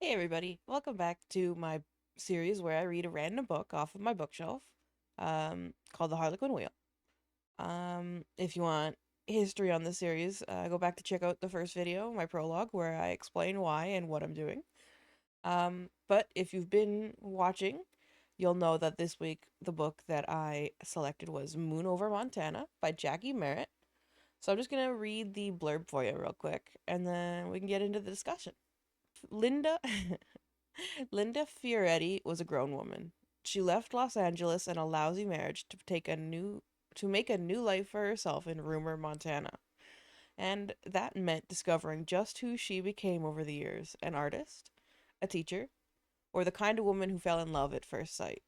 Hey everybody, welcome back to my series where I read a random book off of my bookshelf, called The Harlequin Wheel. If you want history on the series, go back to check out the first video, my prologue, where I explain why and what I'm doing. But if you've been watching, you'll know that this week the book that I selected was Moon Over Montana by Jackie Merritt. So I'm just gonna read the blurb for you real quick, and then we can get into the discussion. Linda Linda Fioretti was a grown woman. She left Los Angeles in a lousy marriage to make a new life for herself in Rumor, Montana. And that meant discovering just who she became over the years, an artist, a teacher, or the kind of woman who fell in love at first sight.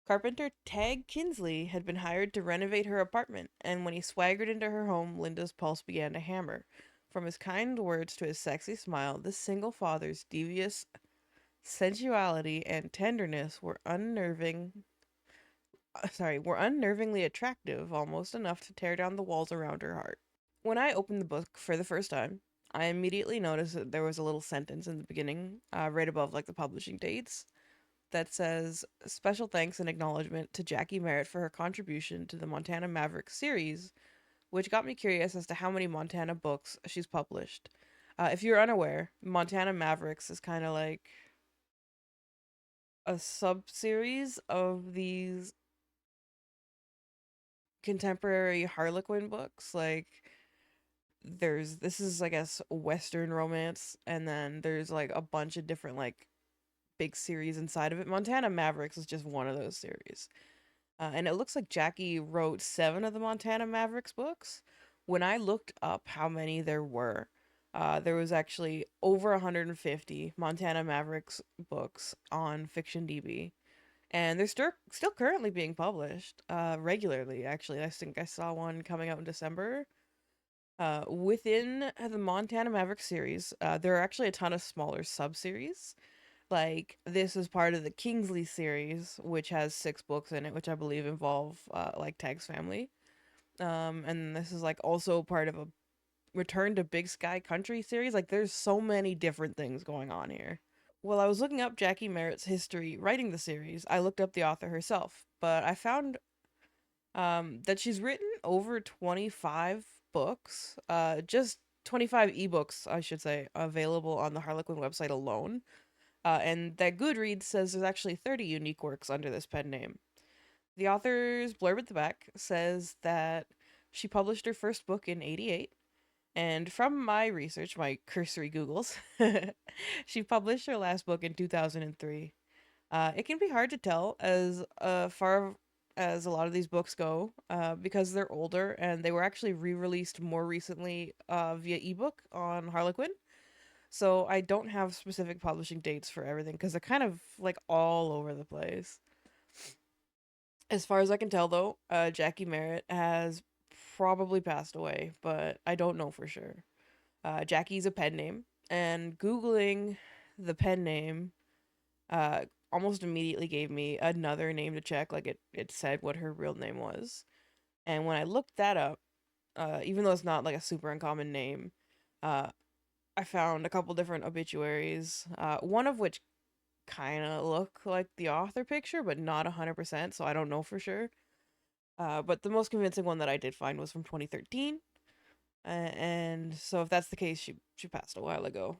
Carpenter Tag Kinsley had been hired to renovate her apartment, and when he swaggered into her home, Linda's pulse began to hammer. From his kind words to his sexy smile, this single father's devious sensuality and tenderness were unnervingly attractive, almost enough to tear down the walls around her heart. When I opened the book for the first time, I immediately noticed that there was a little sentence in the beginning, right above like the publishing dates, that says special thanks and acknowledgement to Jackie Merritt for her contribution to the Montana Maverick series, which got me curious as to how many Montana books she's published. If you're unaware, Montana Mavericks is kind of like a sub series of these contemporary Harlequin books. Like, this is, I guess, Western romance, and then there's like a bunch of different, like, big series inside of it. Montana Mavericks is just one of those series. And it looks like Jackie wrote 7 of the Montana Mavericks books. When I looked up how many there was actually over 150 Montana Mavericks books on FictionDB, and they're still currently being published regularly. Actually, I think I saw one coming out in December. Within the Montana Maverick series, there are actually a ton of smaller sub-series. Like, this is part of the Kingsley series, which has 6 books in it, which I believe involve like Tag's family. And this is like also part of a Return to Big Sky Country series. Like, there's so many different things going on here. While I was looking up Jackie Merritt's history writing the series, I looked up the author herself, but I found that she's written over 25 books, just 25 ebooks, I should say, available on the Harlequin website alone. And that Goodreads says there's actually 30 unique works under this pen name. The author's blurb at the back says that she published her first book in '88, and from my research, my cursory Googles, she published her last book in 2003. It can be hard to tell as far as a lot of these books go, because they're older and they were actually re-released more recently via ebook on Harlequin. So I don't have specific publishing dates for everything because they're kind of like all over the place. As far as I can tell, though, Jackie Merritt has probably passed away, but I don't know for sure. Jackie's a pen name, and Googling the pen name almost immediately gave me another name to check. Like, it said what her real name was. And when I looked that up, even though it's not like a super uncommon name, uh, I found a couple different obituaries, one of which kind of look like the author picture, but not 100%, so I don't know for sure. But the most convincing one that I did find was from 2013. And so if that's the case, she passed a while ago.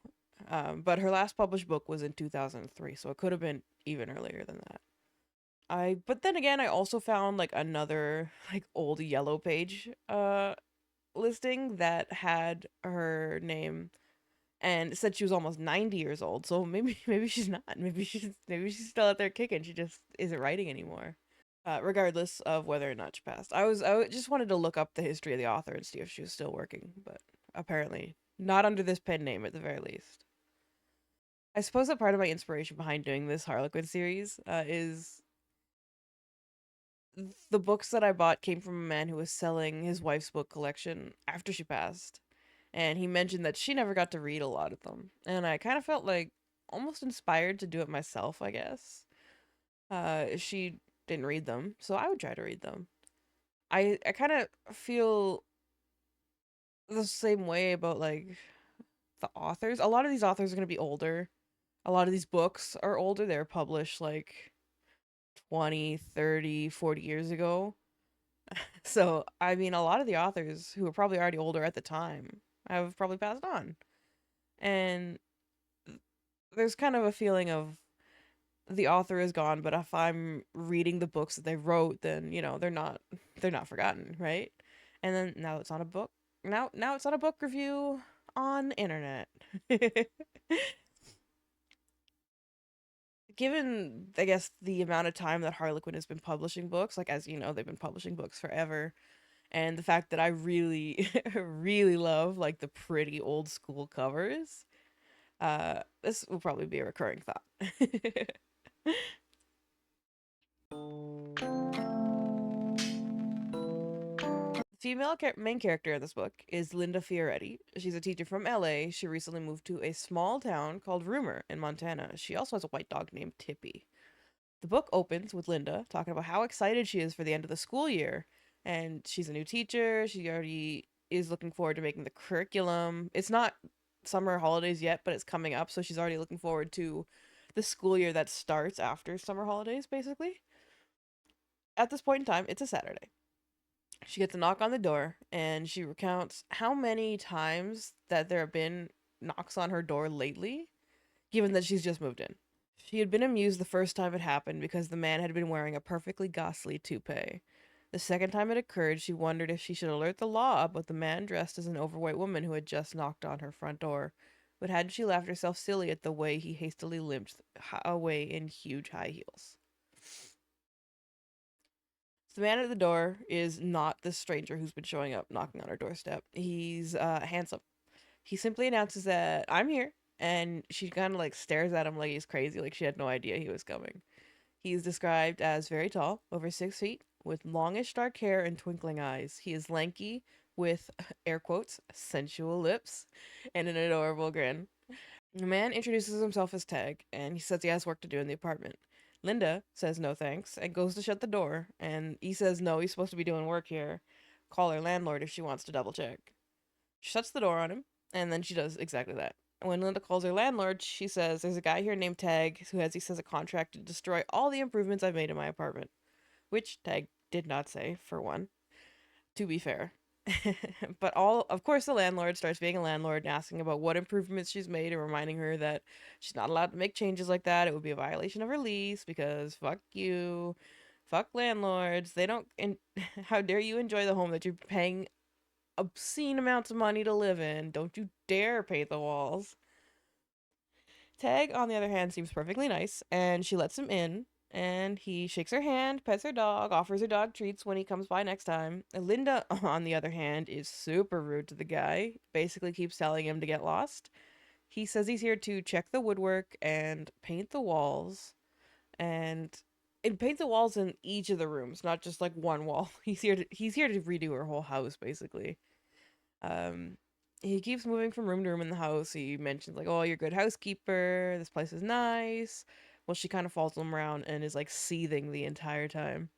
But her last published book was in 2003, so it could have been even earlier than that. But then again, I also found like another like old yellow page listing that had her name and said she was almost 90 years old. So maybe she's not. Maybe she's still out there kicking. She just isn't writing anymore. Regardless of whether or not she passed, just wanted to look up the history of the author and see if she was still working, but apparently not under this pen name at the very least. I suppose that part of my inspiration behind doing this Harlequin series is the books that I bought came from a man who was selling his wife's book collection after she passed, and he mentioned that she never got to read a lot of them, and I kind of felt like almost inspired to do it myself, I guess. She didn't read them, so I would try to read them. I kind of feel the same way about like the authors. A lot of these authors are going to be older. A lot of these books are older. They're published like 20, 30, 40 years ago. So, I mean, a lot of the authors who were probably already older at the time have probably passed on. And there's kind of a feeling of the author is gone, but if I'm reading the books that they wrote, then, they're not forgotten, right? And then now it's on a book. Now it's on a book review on the internet. Given, I guess, the amount of time that Harlequin has been publishing books, like, as you know, they've been publishing books forever, and the fact that I really really love like the pretty old school covers, this will probably be a recurring thought. Main character in this book is Linda Fioretti. She's a teacher from LA. She recently moved to a small town called Rumor in Montana. She also has a white dog named Tippy. The book opens with Linda talking about how excited she is for the end of the school year. And she's a new teacher. She already is looking forward to making the curriculum. It's not summer holidays yet, but it's coming up. So she's already looking forward to the school year that starts after summer holidays, basically. At this point in time, it's a Saturday. She gets a knock on the door and she recounts how many times that there have been knocks on her door lately, given that she's just moved in. She had been amused the first time it happened because the man had been wearing a perfectly ghastly toupee. The second time it occurred, she wondered if she should alert the law about the man dressed as an overweight woman who had just knocked on her front door. But hadn't she laughed herself silly at the way he hastily limped away in huge high heels? The man at the door is not the stranger who's been showing up knocking on her doorstep. He's handsome. He simply announces that I'm here, and she kind of like stares at him like he's crazy, like she had no idea he was coming. He's described as very tall, over 6 feet, with longish dark hair and twinkling eyes. He is lanky, with air quotes, sensual lips, and an adorable grin. The man introduces himself as Tag, and he says he has work to do in the apartment. Linda says no thanks and goes to shut the door, and he says no, he's supposed to be doing work here. Call her landlord if she wants to double check. She shuts the door on him, and then she does exactly that. When Linda calls her landlord, she says there's a guy here named Tag who has, he says, a contract to destroy all the improvements I've made in my apartment. Which Tag did not say, for one, to be fair. But of course, the landlord starts being a landlord and asking about what improvements she's made and reminding her that she's not allowed to make changes like that. It would be a violation of her lease because fuck you. Fuck landlords. They don't. How dare you enjoy the home that you're paying obscene amounts of money to live in? Don't you dare paint the walls. Tag, on the other hand, seems perfectly nice, and she lets him in. And he shakes her hand, pets her dog, offers her dog treats when he comes by next time. And Linda, on the other hand, is super rude to the guy, basically keeps telling him to get lost. He says he's here to check the woodwork and paint the walls, and paint the walls in each of the rooms, not just like one wall. He's here to redo her whole house, basically. Um, he keeps moving from room to room in the house. He mentions like, "Oh, you're a good housekeeper. This place is nice." Well, she kind of follows him around and is like seething the entire time.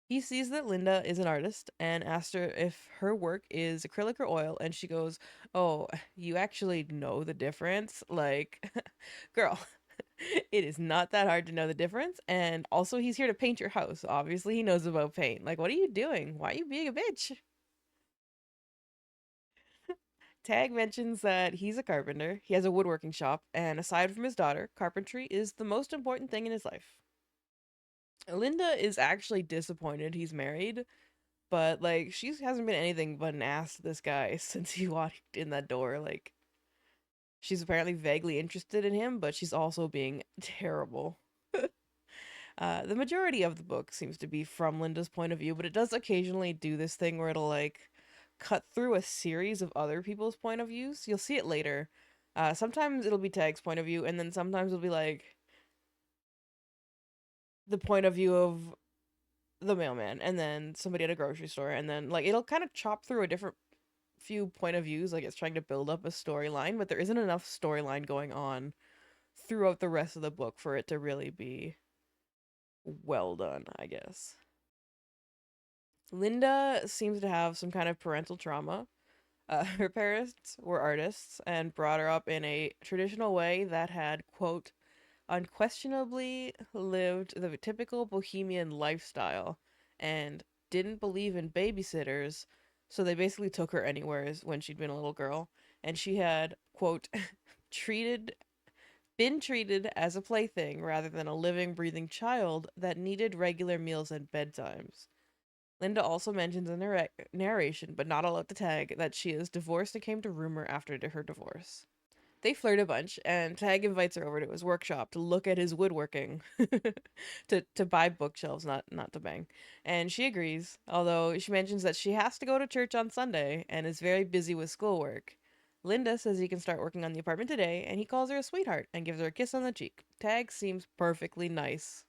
He sees that Linda is an artist and asks her if her work is acrylic or oil, and she goes, "Oh, you actually know the difference? Like, girl, it is not that hard to know the difference. And also, he's here to paint your house. Obviously, he knows about paint. Like, what are you doing? Why are you being a bitch?" Tag mentions that he's a carpenter, he has a woodworking shop, and aside from his daughter, carpentry is the most important thing in his life. Linda is actually disappointed he's married, but like she hasn't been anything but an ass to this guy since he walked in that door. Like she's apparently vaguely interested in him, but she's also being terrible. The majority of the book seems to be from Linda's point of view, but it does occasionally do this thing where it'll like cut through a series of other people's point of views. You'll see it later. Sometimes it'll be Tag's point of view, and then sometimes it'll be like the point of view of the mailman, and then somebody at a grocery store, and then like it'll kind of chop through a different few point of views, like it's trying to build up a storyline, but there isn't enough storyline going on throughout the rest of the book for it to really be well done, I guess. Linda seems to have some kind of parental trauma. Her parents were artists and brought her up in a traditional way that had, quote, unquestionably lived the typical bohemian lifestyle and didn't believe in babysitters, so they basically took her anywhere when she'd been a little girl. And she had, quote, treated been treated as a plaything rather than a living, breathing child that needed regular meals and bedtimes. Linda also mentions in her narration, but not allowed to tag, that she is divorced and came to rumor after her divorce. They flirt a bunch, and Tag invites her over to his workshop to look at his woodworking, to buy bookshelves, not to bang. And she agrees, although she mentions that she has to go to church on Sunday and is very busy with schoolwork. Linda says he can start working on the apartment today, and he calls her a sweetheart and gives her a kiss on the cheek. Tag seems perfectly nice.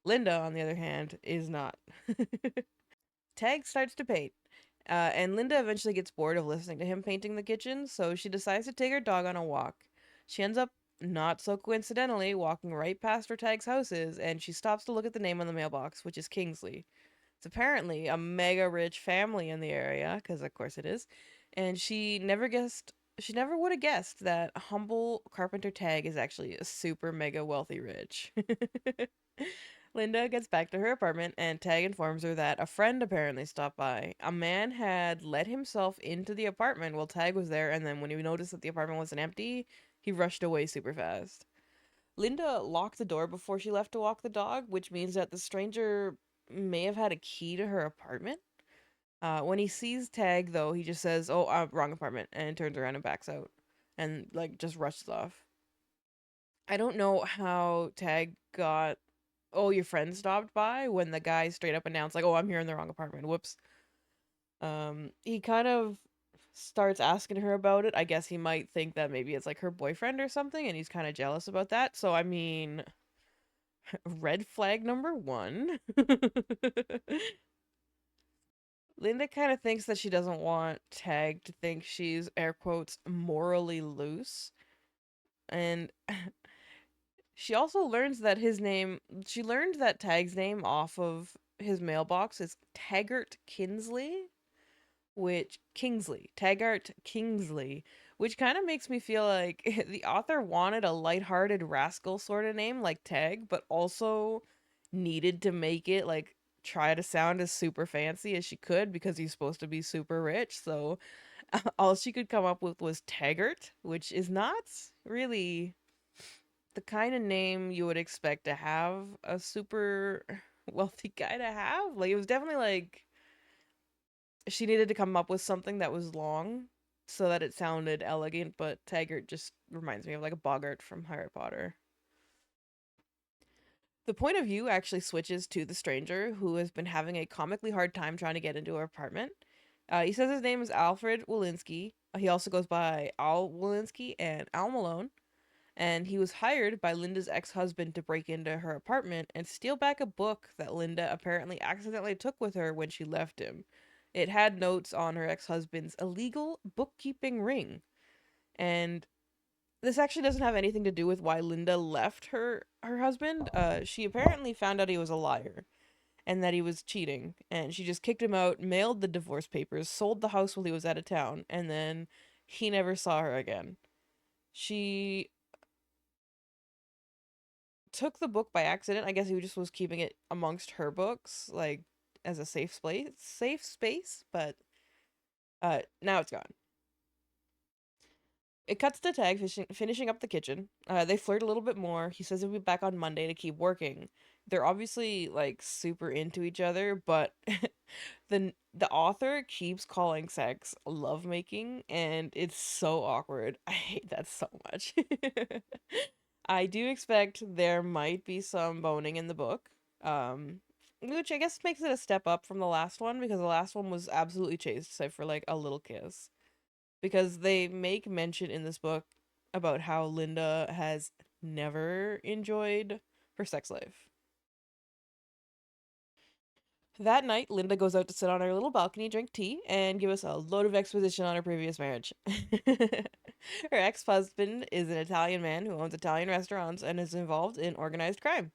Linda, on the other hand, is not. Tag starts to paint, and Linda eventually gets bored of listening to him painting the kitchen, so she decides to take her dog on a walk. She ends up, not so coincidentally, walking right past where Tag's house is, and she stops to look at the name on the mailbox, which is Kingsley. It's apparently a mega rich family in the area, because of course it is, and she never would have guessed that humble carpenter Tag is actually a super mega wealthy rich. Linda gets back to her apartment, and Tag informs her that a friend apparently stopped by. A man had let himself into the apartment while Tag was there, and then when he noticed that the apartment wasn't empty, he rushed away super fast. Linda locked the door before she left to walk the dog, which means that the stranger may have had a key to her apartment. When he sees Tag, though, he just says, "Oh, wrong apartment," and turns around and backs out, and like just rushes off. I don't know how Tag got. Oh, your friend stopped by when the guy straight up announced, like, "Oh, I'm here in the wrong apartment." Whoops. He kind of starts asking her about it. I guess he might think that maybe it's like her boyfriend or something, and he's kind of jealous about that. So, I mean, red flag number one. Linda kind of thinks that she doesn't want Tag to think she's, air quotes, morally loose. And she also learns that she learned that Tag's name off of his mailbox is Taggart Taggart Kingsley, which kind of makes me feel like the author wanted a lighthearted rascal sort of name like Tag, but also needed to make it like try to sound as super fancy as she could because he's supposed to be super rich. So all she could come up with was Taggart, which is not really the kind of name you would expect to have a super wealthy guy to have. Like, it was definitely like she needed to come up with something that was long so that it sounded elegant, but Taggart just reminds me of like a boggart from Harry Potter. The point of view actually switches to the stranger who has been having a comically hard time trying to get into her apartment. He says his name is Alfred Walensky. He also goes by Al Walensky and Al Malone. And he was hired by Linda's ex husband to break into her apartment and steal back a book that Linda apparently accidentally took with her when she left him. It had notes on her ex husband's illegal bookkeeping ring. And this actually doesn't have anything to do with why Linda left her husband. She apparently found out he was a liar and that he was cheating, and she just kicked him out, mailed the divorce papers, sold the house while he was out of town, and then he never saw her again. She took the book by accident. I guess he just was keeping it amongst her books, like as a safe space, but now it's gone. It cuts to Tag finishing up the kitchen. They flirt a little bit more. He says he'll be back on Monday to keep working. They're obviously like super into each other, but the author keeps calling sex lovemaking, and it's so awkward. I hate that so much. I do expect there might be some boning in the book, which I guess makes it a step up from the last one because the last one was absolutely chaste, save for like a little kiss. Because they make mention in this book about how Linda has never enjoyed her sex life. That night, Linda goes out to sit on her little balcony, drink tea, and give us a load of exposition on her previous marriage. Her ex husband is an Italian man who owns Italian restaurants and is involved in organized crime.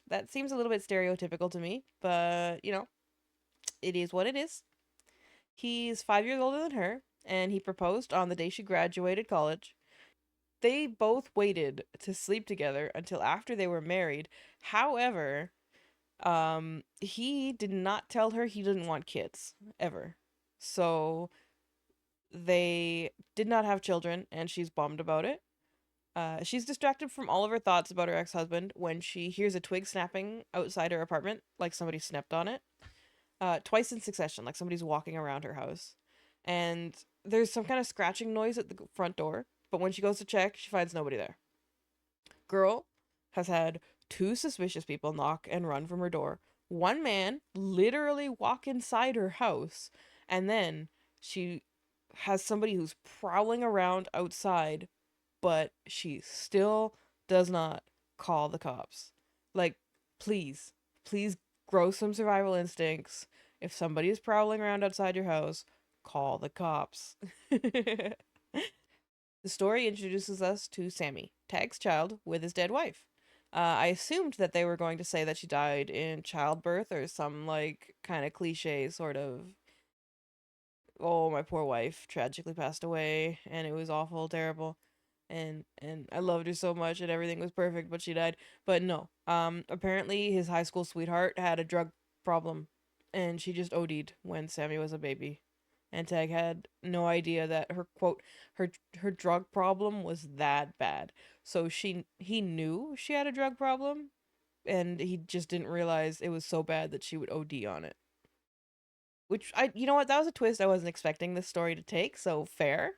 That seems a little bit stereotypical to me, but it is what it is. He's 5 years older than her, and he proposed on the day she graduated college. They both waited to sleep together until after they were married. However, he did not tell her he didn't want kids ever. So they did not have children, and she's bummed about it. She's distracted from all of her thoughts about her ex-husband when she hears a twig snapping outside her apartment, like somebody snapped on it, twice in succession, like somebody's walking around her house. And there's some kind of scratching noise at the front door, but when she goes to check, she finds nobody there. Girl has had two suspicious people knock and run from her door. One man literally walk inside her house, and then she has somebody who's prowling around outside, but she still does not call the cops. Like, please, please grow some survival instincts. If somebody is prowling around outside your house, call the cops. The story introduces us to Sammy, Tag's child, with his dead wife. I assumed that they were going to say that she died in childbirth or some, like, kind of cliche sort of, oh, my poor wife tragically passed away and it was awful, terrible. And I loved her so much and everything was perfect, but she died. But no. Apparently his high school sweetheart had a drug problem and she just OD'd when Sammy was a baby. And Tag had no idea that her quote her drug problem was that bad. So he knew she had a drug problem and he just didn't realize it was so bad that she would OD on it. Which I you know what, that was a twist I wasn't expecting this story to take, so fair.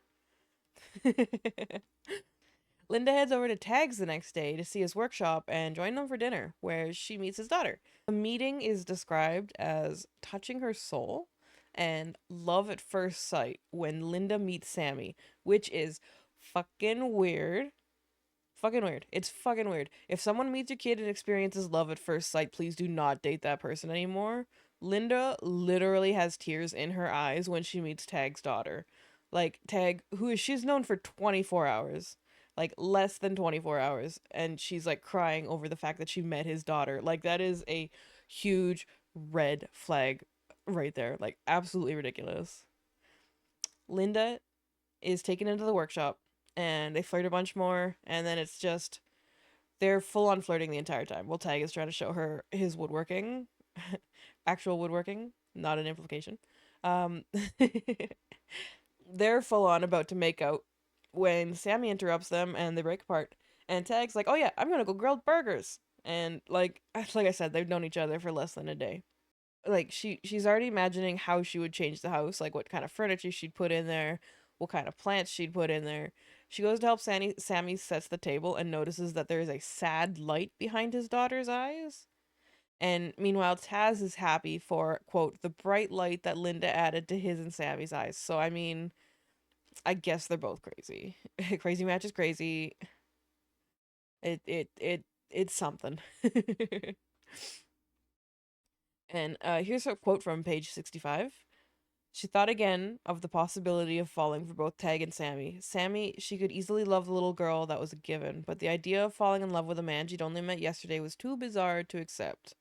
Linda heads over to Tag's the next day to see his workshop and join them for dinner, where she meets his daughter. The meeting is described as touching her soul and love at first sight when Linda meets Sammy, which is fucking weird. Fucking weird. It's fucking weird. If someone meets your kid and experiences love at first sight, please do not date that person anymore. Linda literally has tears in her eyes when she meets Tag's daughter. Like, Tag, she's known for 24 hours. Like, less than 24 hours. And she's, like, crying over the fact that she met his daughter. Like, that is a huge red flag right there. Like, absolutely ridiculous. Linda is taken into the workshop and they flirt a bunch more, and then it's just they're full on flirting the entire time. Well, Tag is trying to show her his woodworking, actual woodworking, not an implication. Um, they're full on about to make out when Sammy interrupts them and they break apart. And Tag's like, "Oh yeah, I'm gonna go grill burgers." And like I said, they've known each other for less than a day. Like she's already imagining how she would change the house, like what kind of furniture she'd put in there, what kind of plants she'd put in there. She goes to help Sammy sets the table and notices that there is a sad light behind his daughter's eyes. And meanwhile, Taz is happy for, quote, the bright light that Linda added to his and Sammy's eyes. So, I mean, I guess they're both crazy. Crazy match is crazy. It's something. And here's a quote from page 65. She thought again of the possibility of falling for both Tag and Sammy. Sammy, she could easily love the little girl, that was a given, but the idea of falling in love with a man she'd only met yesterday was too bizarre to accept.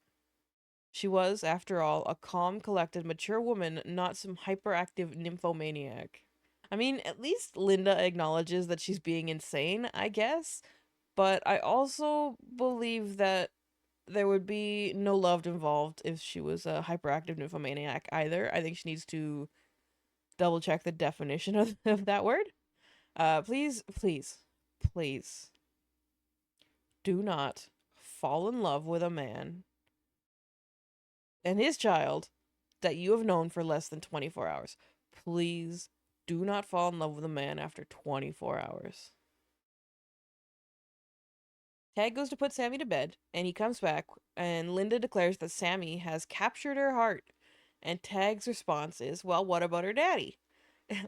She was, after all, a calm, collected, mature woman, not some hyperactive nymphomaniac. I mean, at least Linda acknowledges that she's being insane, I guess, but I also believe that there would be no love involved if she was a hyperactive nymphomaniac either. I think she needs to double check the definition of that word. Please, please, please do not fall in love with a man and his child that you have known for less than 24 hours. Please do not fall in love with a man after 24 hours. Tag goes to put Sammy to bed, and he comes back, and Linda declares that Sammy has captured her heart. And Tag's response is, well, what about her daddy?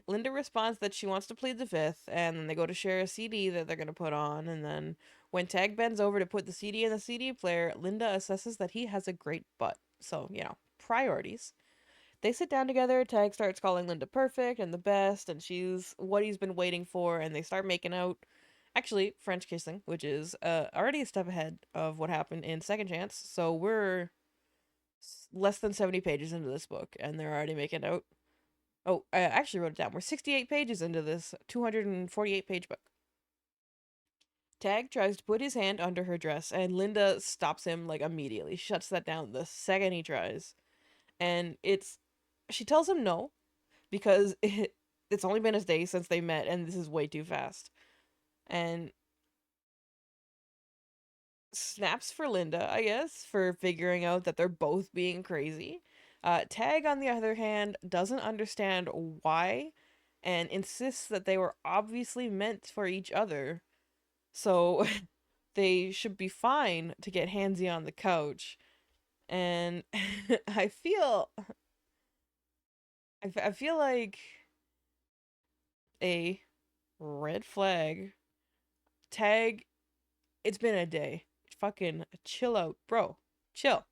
Linda responds that she wants to plead the fifth, and then they go to share a CD that they're going to put on, and then when Tag bends over to put the CD in the CD player, Linda assesses that he has a great butt. So, priorities. They sit down together, Tag starts calling Linda perfect and the best, and she's what he's been waiting for, and they start making out. Actually, French kissing, which is already a step ahead of what happened in Second Chance, so we're less than 70 pages into this book, and they're already making out. Oh, I actually wrote it down. We're 68 pages into this 248-page book. Tag tries to put his hand under her dress, and Linda stops him like immediately. Shuts that down the second he tries. And she tells him no because it's only been a day since they met, and this is way too fast. And snaps for Linda, I guess, for figuring out that they're both being crazy. Tag, on the other hand, doesn't understand why and insists that they were obviously meant for each other. So they should be fine to get handsy on the couch. And I feel I feel like a red flag. Tag, it's been a day. Fucking chill out, bro. Chill.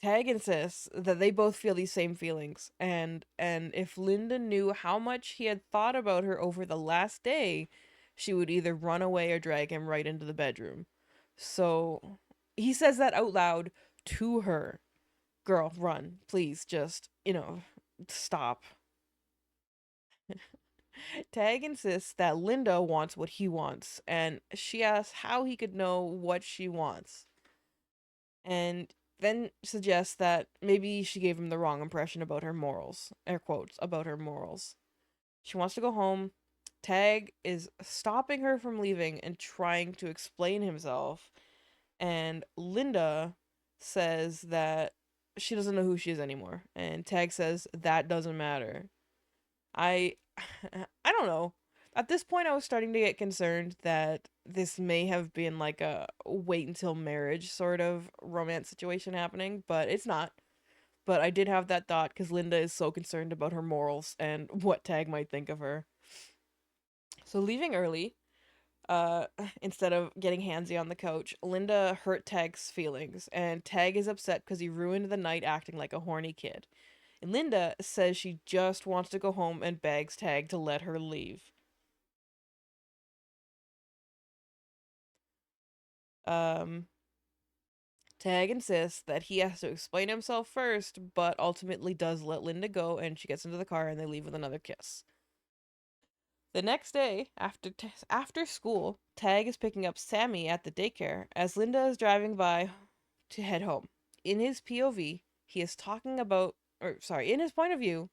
Tag insists that they both feel these same feelings, and if Linda knew how much he had thought about her over the last day, she would either run away or drag him right into the bedroom. So he says that out loud to her. Girl, run. Please, just, stop. Tag insists that Linda wants what he wants, and she asks how he could know what she wants. And then suggests that maybe she gave him the wrong impression about her morals. Air quotes, about her morals. She wants to go home. Tag is stopping her from leaving and trying to explain himself. And Linda says that she doesn't know who she is anymore. And Tag says that doesn't matter. I I don't know. At this point I was starting to get concerned that this may have been like a wait until marriage sort of romance situation happening, but it's not. But I did have that thought cuz Linda is so concerned about her morals and what Tag might think of her. So leaving early, uh instead of getting handsy on the couch, Linda hurt Tag's feelings, and Tag is upset cuz he ruined the night acting like a horny kid. And Linda says she just wants to go home and begs Tag to let her leave. Um, Tag insists that he has to explain himself first, but ultimately does let Linda go, and she gets into the car and they leave with another kiss. The next day, after school, Tag is picking up Sammy at the daycare as Linda is driving by to head home. In his POV, he is talking about, or sorry, in his point of view,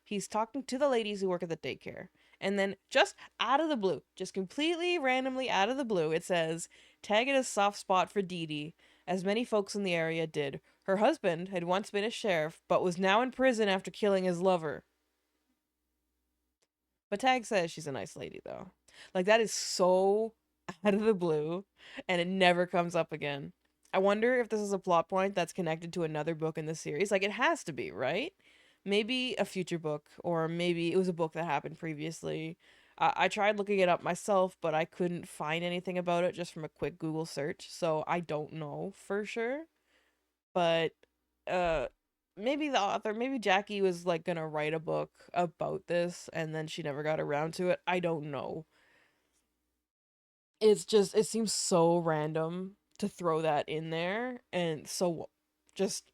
he's talking to the ladies who work at the daycare. And then, just out of the blue, just completely randomly out of the blue, it says, Tag had a soft spot for Dee Dee, as many folks in the area did. Her husband had once been a sheriff, but was now in prison after killing his lover. But Tag says she's a nice lady, though. Like, that is so out of the blue, and it never comes up again. I wonder if this is a plot point that's connected to another book in the series. Like, it has to be, right? Maybe a future book, or maybe it was a book that happened previously. I tried looking it up myself, but I couldn't find anything about it just from a quick Google search, so I don't know for sure. But uh maybe the author, maybe Jackie was like gonna write a book about this and then she never got around to it. I don't know. It's just, it seems so random to throw that in there, and so just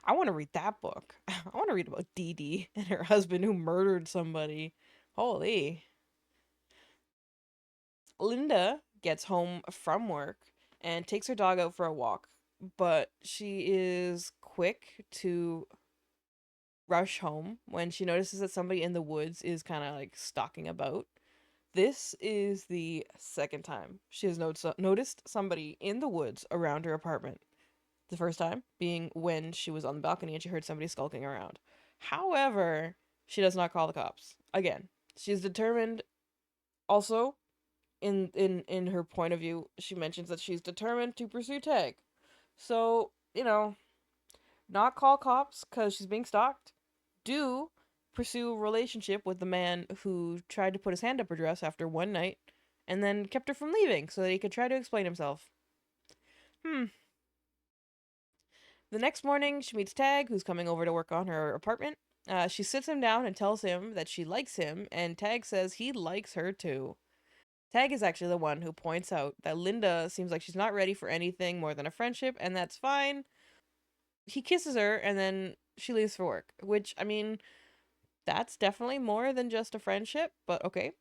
I want to read that book. I want to read about Dee Dee and her husband who murdered somebody. Holy. Linda gets home from work and takes her dog out for a walk, but she is quick to rush home when she notices that somebody in the woods is kind of like stalking about. This is the second time she has noticed somebody in the woods around her apartment. The first time being when she was on the balcony and she heard somebody skulking around. However, she does not call the cops. Again, she's determined. Also, in her point of view, she mentions that she's determined to pursue Tag. So, not call cops because she's being stalked. Do pursue a relationship with the man who tried to put his hand up her dress after one night and then kept her from leaving so that he could try to explain himself. Hmm. The next morning, she meets Tag, who's coming over to work on her apartment. She sits him down and tells him that she likes him, and Tag says he likes her too. Tag is actually the one who points out that Linda seems like she's not ready for anything more than a friendship, and that's fine. He kisses her, and then she leaves for work, which, I mean, That's definitely more than just a friendship, but okay.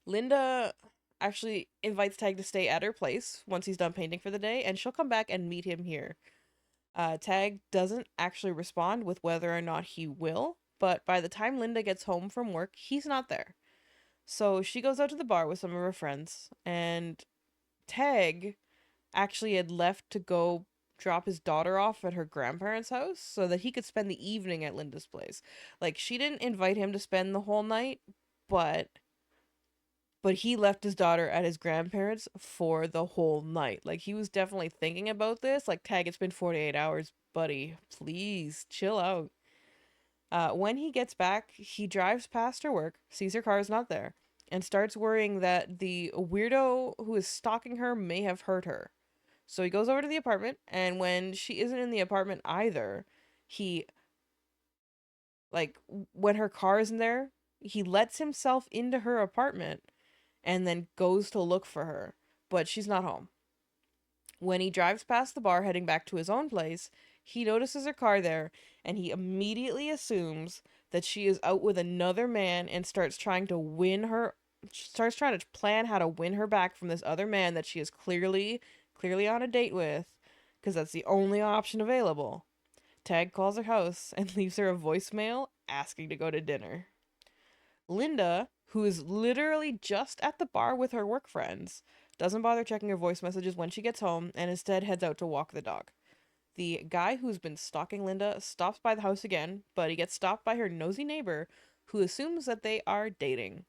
Linda actually invites Tag to stay at her place once he's done painting for the day, and she'll come back and meet him here. Tag doesn't actually respond with whether or not he will, but by the time Linda gets home from work, he's not there. So she goes out to the bar with some of her friends, and Tag actually had left to go drop his daughter off at her grandparents' house so that he could spend the evening at Linda's place. Like, she didn't invite him to spend the whole night, but he left his daughter at his grandparents for the whole night. Like, he was definitely thinking about this. Like, Tag, it's been 48 hours, buddy. Please chill out. When he gets back, he drives past her work, sees her car is not there, and starts worrying that the weirdo who is stalking her may have hurt her. So he goes over to the apartment, and when she isn't in the apartment either, he, like, when her car isn't there, he lets himself into her apartment and then goes to look for her, but she's not home. When he drives past the bar heading back to his own place, he notices her car there and he immediately assumes that she is out with another man and starts trying to plan how to win her back from this other man that she is clearly on a date with, because that's the only option available. Tag calls her house and leaves her a voicemail asking to go to dinner. Linda, who is literally just at the bar with her work friends, doesn't bother checking her voice messages when she gets home and instead heads out to walk the dog. The guy who's been stalking Linda stops by the house again, but he gets stopped by her nosy neighbor who assumes that they are dating.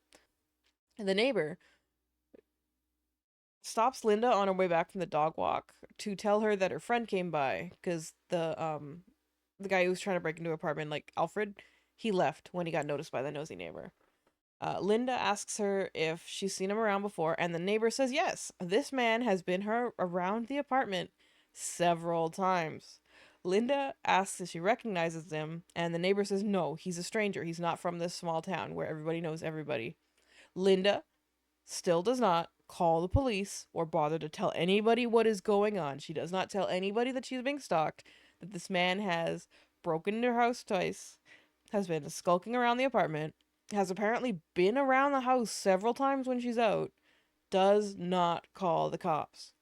The neighbor stops Linda on her way back from the dog walk to tell her that her friend came by because the guy who was trying to break into her apartment, like Alfred, he left when he got noticed by the nosy neighbor. Linda asks her if she's seen him around before, and the neighbor says yes. This man has been her around the apartment several times. Linda asks if she recognizes him, and the neighbor says no, he's a stranger. He's not from this small town where everybody knows everybody. Linda still does not call the police or bother to tell anybody what is going on. She does not tell anybody that she's being stalked, that this man has broken into her house twice, has been skulking around the apartment, has apparently been around the house several times when she's out, does not call the cops.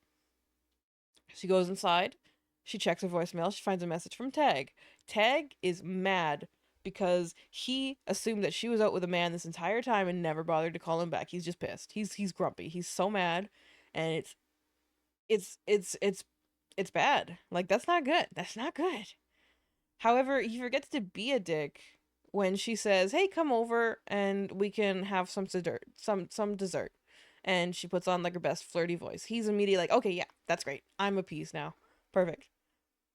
She goes inside, she checks her voicemail, she finds a message from Tag. Tag is mad because he assumed that she was out with a man this entire time and never bothered to call him back. He's just pissed. He's grumpy. He's so mad, and it's bad. Like, that's not good. That's not good. However, he forgets to be a dick when she says, "Hey, come over and we can have some dessert." And she puts on like her best flirty voice. He's immediately like, "Okay, yeah, that's great. I'm appeased now. Perfect."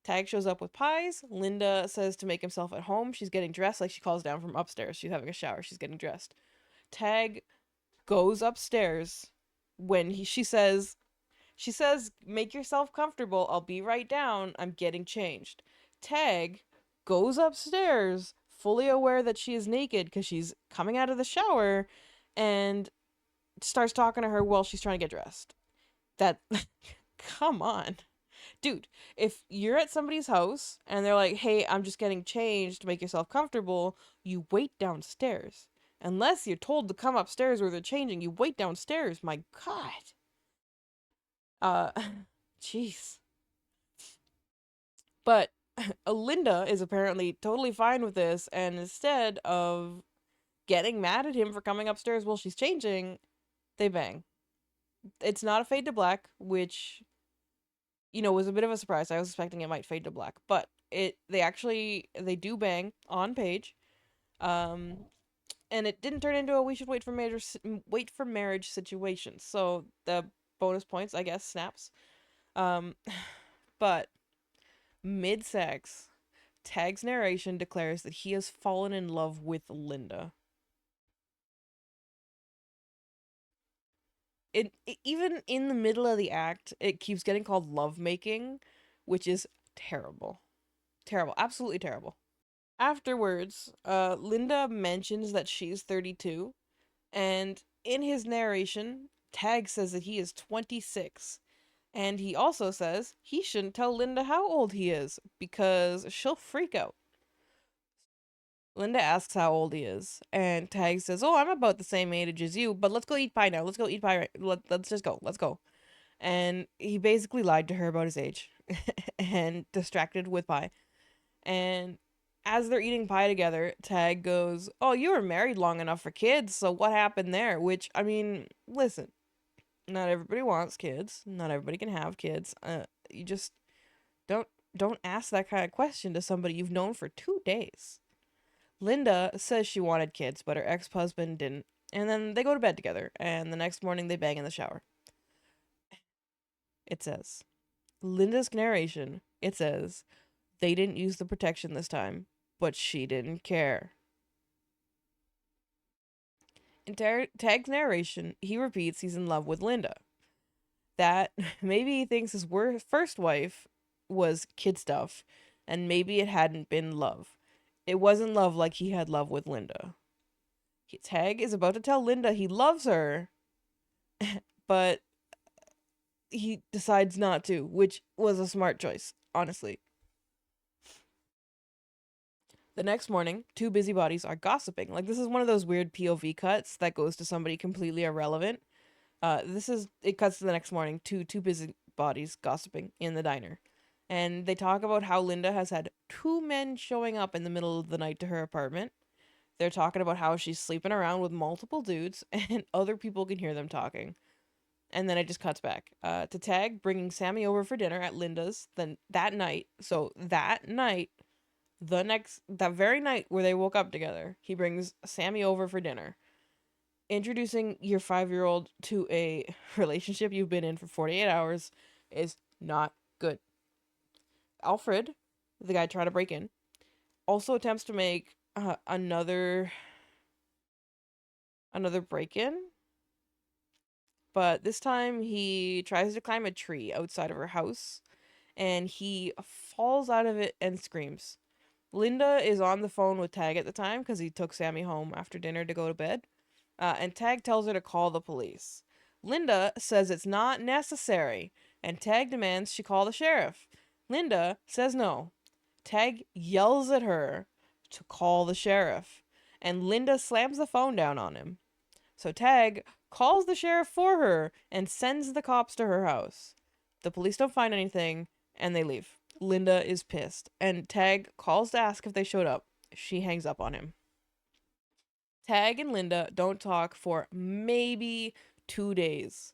Tag shows up with pies. Linda says to make himself at home. She's getting dressed, like she calls down from upstairs. She's having a shower. She's getting dressed. Tag goes upstairs when she says, "Make yourself comfortable. I'll be right down. I'm getting changed." Tag goes upstairs, fully aware that she is naked because she's coming out of the shower, and starts talking to her while she's trying to get dressed. That, come on. Dude, if you're at somebody's house and they're like, "Hey, I'm just getting changed to make yourself comfortable," you wait downstairs. Unless you're told to come upstairs where they're changing, you wait downstairs. My God. Uh, jeez. But Linda is apparently totally fine with this, and instead of getting mad at him for coming upstairs while she's changing, they bang. It's not a fade to black, which, was a bit of a surprise. I was expecting it might fade to black, but they do bang on page. Um and it didn't turn into a we should wait for marriage situation. So the bonus points, I guess, snaps. Um but mid-sex, Tag's narration declares that he has fallen in love with Linda. Even in the middle of the act, it keeps getting called lovemaking, which is terrible. Terrible. Absolutely terrible. Afterwards, Linda mentions that she's 32, and in his narration, Tag says that he is 26. And he also says he shouldn't tell Linda how old he is because she'll freak out. Linda asks how old he is, and Tag says, "Oh, I'm about the same age as you, but let's go eat pie now. Let's go eat pie. Let's just go. Let's go." And he basically lied to her about his age and distracted with pie. And as they're eating pie together, Tag goes, "Oh, you were married long enough for kids, so what happened there?" Which, I mean, listen, not everybody wants kids. Not everybody can have kids. You just don't don't ask that kind of question to somebody you've known for 2 days. Linda says she wanted kids, but her ex-husband didn't. And then they go to bed together, and the next morning they bang in the shower. It says, Linda's narration, it says, they didn't use the protection this time, but she didn't care. In Tag's narration, he repeats he's in love with Linda. That maybe he thinks his first wife was kid stuff, and maybe it hadn't been love. It wasn't love like he had love with Linda. Tag is about to tell Linda he loves her, but he decides not to, which was a smart choice, honestly. The next morning, two busybodies are gossiping. Like, this is one of those weird POV cuts that goes to somebody completely irrelevant. It cuts to the next morning, two busybodies gossiping in the diner. And they talk about how Linda has had two men showing up in the middle of the night to her apartment. They're talking about how she's sleeping around with multiple dudes, and other people can hear them talking. And then it just cuts back to Tag bringing Sammy over for dinner at Linda's. Then that night, so that night, that very night where they woke up together, he brings Sammy over for dinner. Introducing your 5-year-old to a relationship you've been in for 48 hours is not good. Alfred, the guy trying to break in, also attempts to make another break in, but this time he tries to climb a tree outside of her house and he falls out of it and screams. Linda is on the phone with Tag at the time because he took Sammy home after dinner to go to bed, and Tag tells her to call the police. Linda says it's not necessary, and Tag demands she call the sheriff. Linda says no. Tag yells at her to call the sheriff, and Linda slams the phone down on him. So Tag calls the sheriff for her and sends the cops to her house. The police don't find anything, and they leave. Linda is pissed, and Tag calls to ask if they showed up. She hangs up on him. Tag and Linda don't talk for maybe 2 days.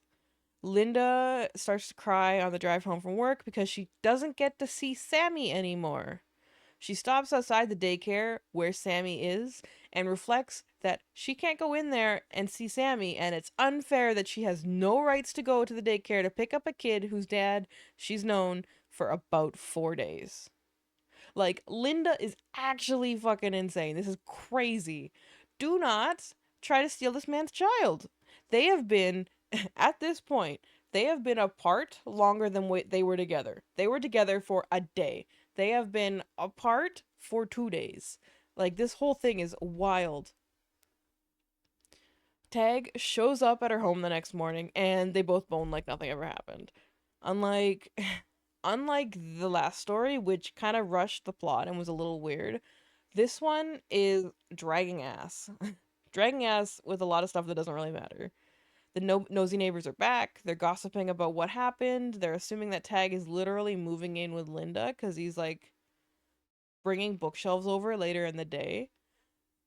Linda starts to cry on the drive home from work because she doesn't get to see Sammy anymore. She stops outside the daycare where Sammy is and reflects that she can't go in there and see Sammy, and it's unfair that she has no rights to go to the daycare to pick up a kid whose dad she's known for about 4 days. Like, Linda is actually fucking insane. This is crazy. Do not try to steal this man's child. They have been, at this point, they have been apart longer than they were together. They were together for a day. They have been apart for 2 days. Like, this whole thing is wild. Tag shows up at her home the next morning and they both bone like nothing ever happened. Unlike unlike the last story, which kind of rushed the plot and was a little weird, this one is dragging ass. Dragging ass with a lot of stuff that doesn't really matter. The nosy neighbors are back. They're gossiping about what happened. They're assuming that Tag is literally moving in with Linda because he's like bringing bookshelves over later in the day.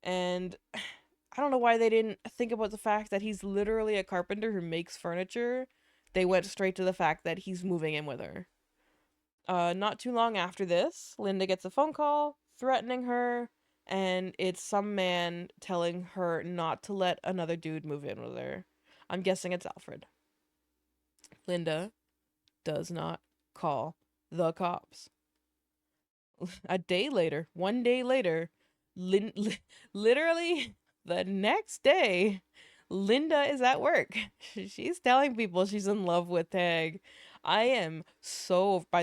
And I don't know why they didn't think about the fact that he's literally a carpenter who makes furniture. They went straight to the fact that he's moving in with her. Not too long after this, Linda gets a phone call threatening her, and it's some man telling her not to let another dude move in with her. I'm guessing it's Alfred. Linda does not call the cops. A day later, 1 day later, literally the next day, Linda is at work. She's telling people she's in love with Tag. By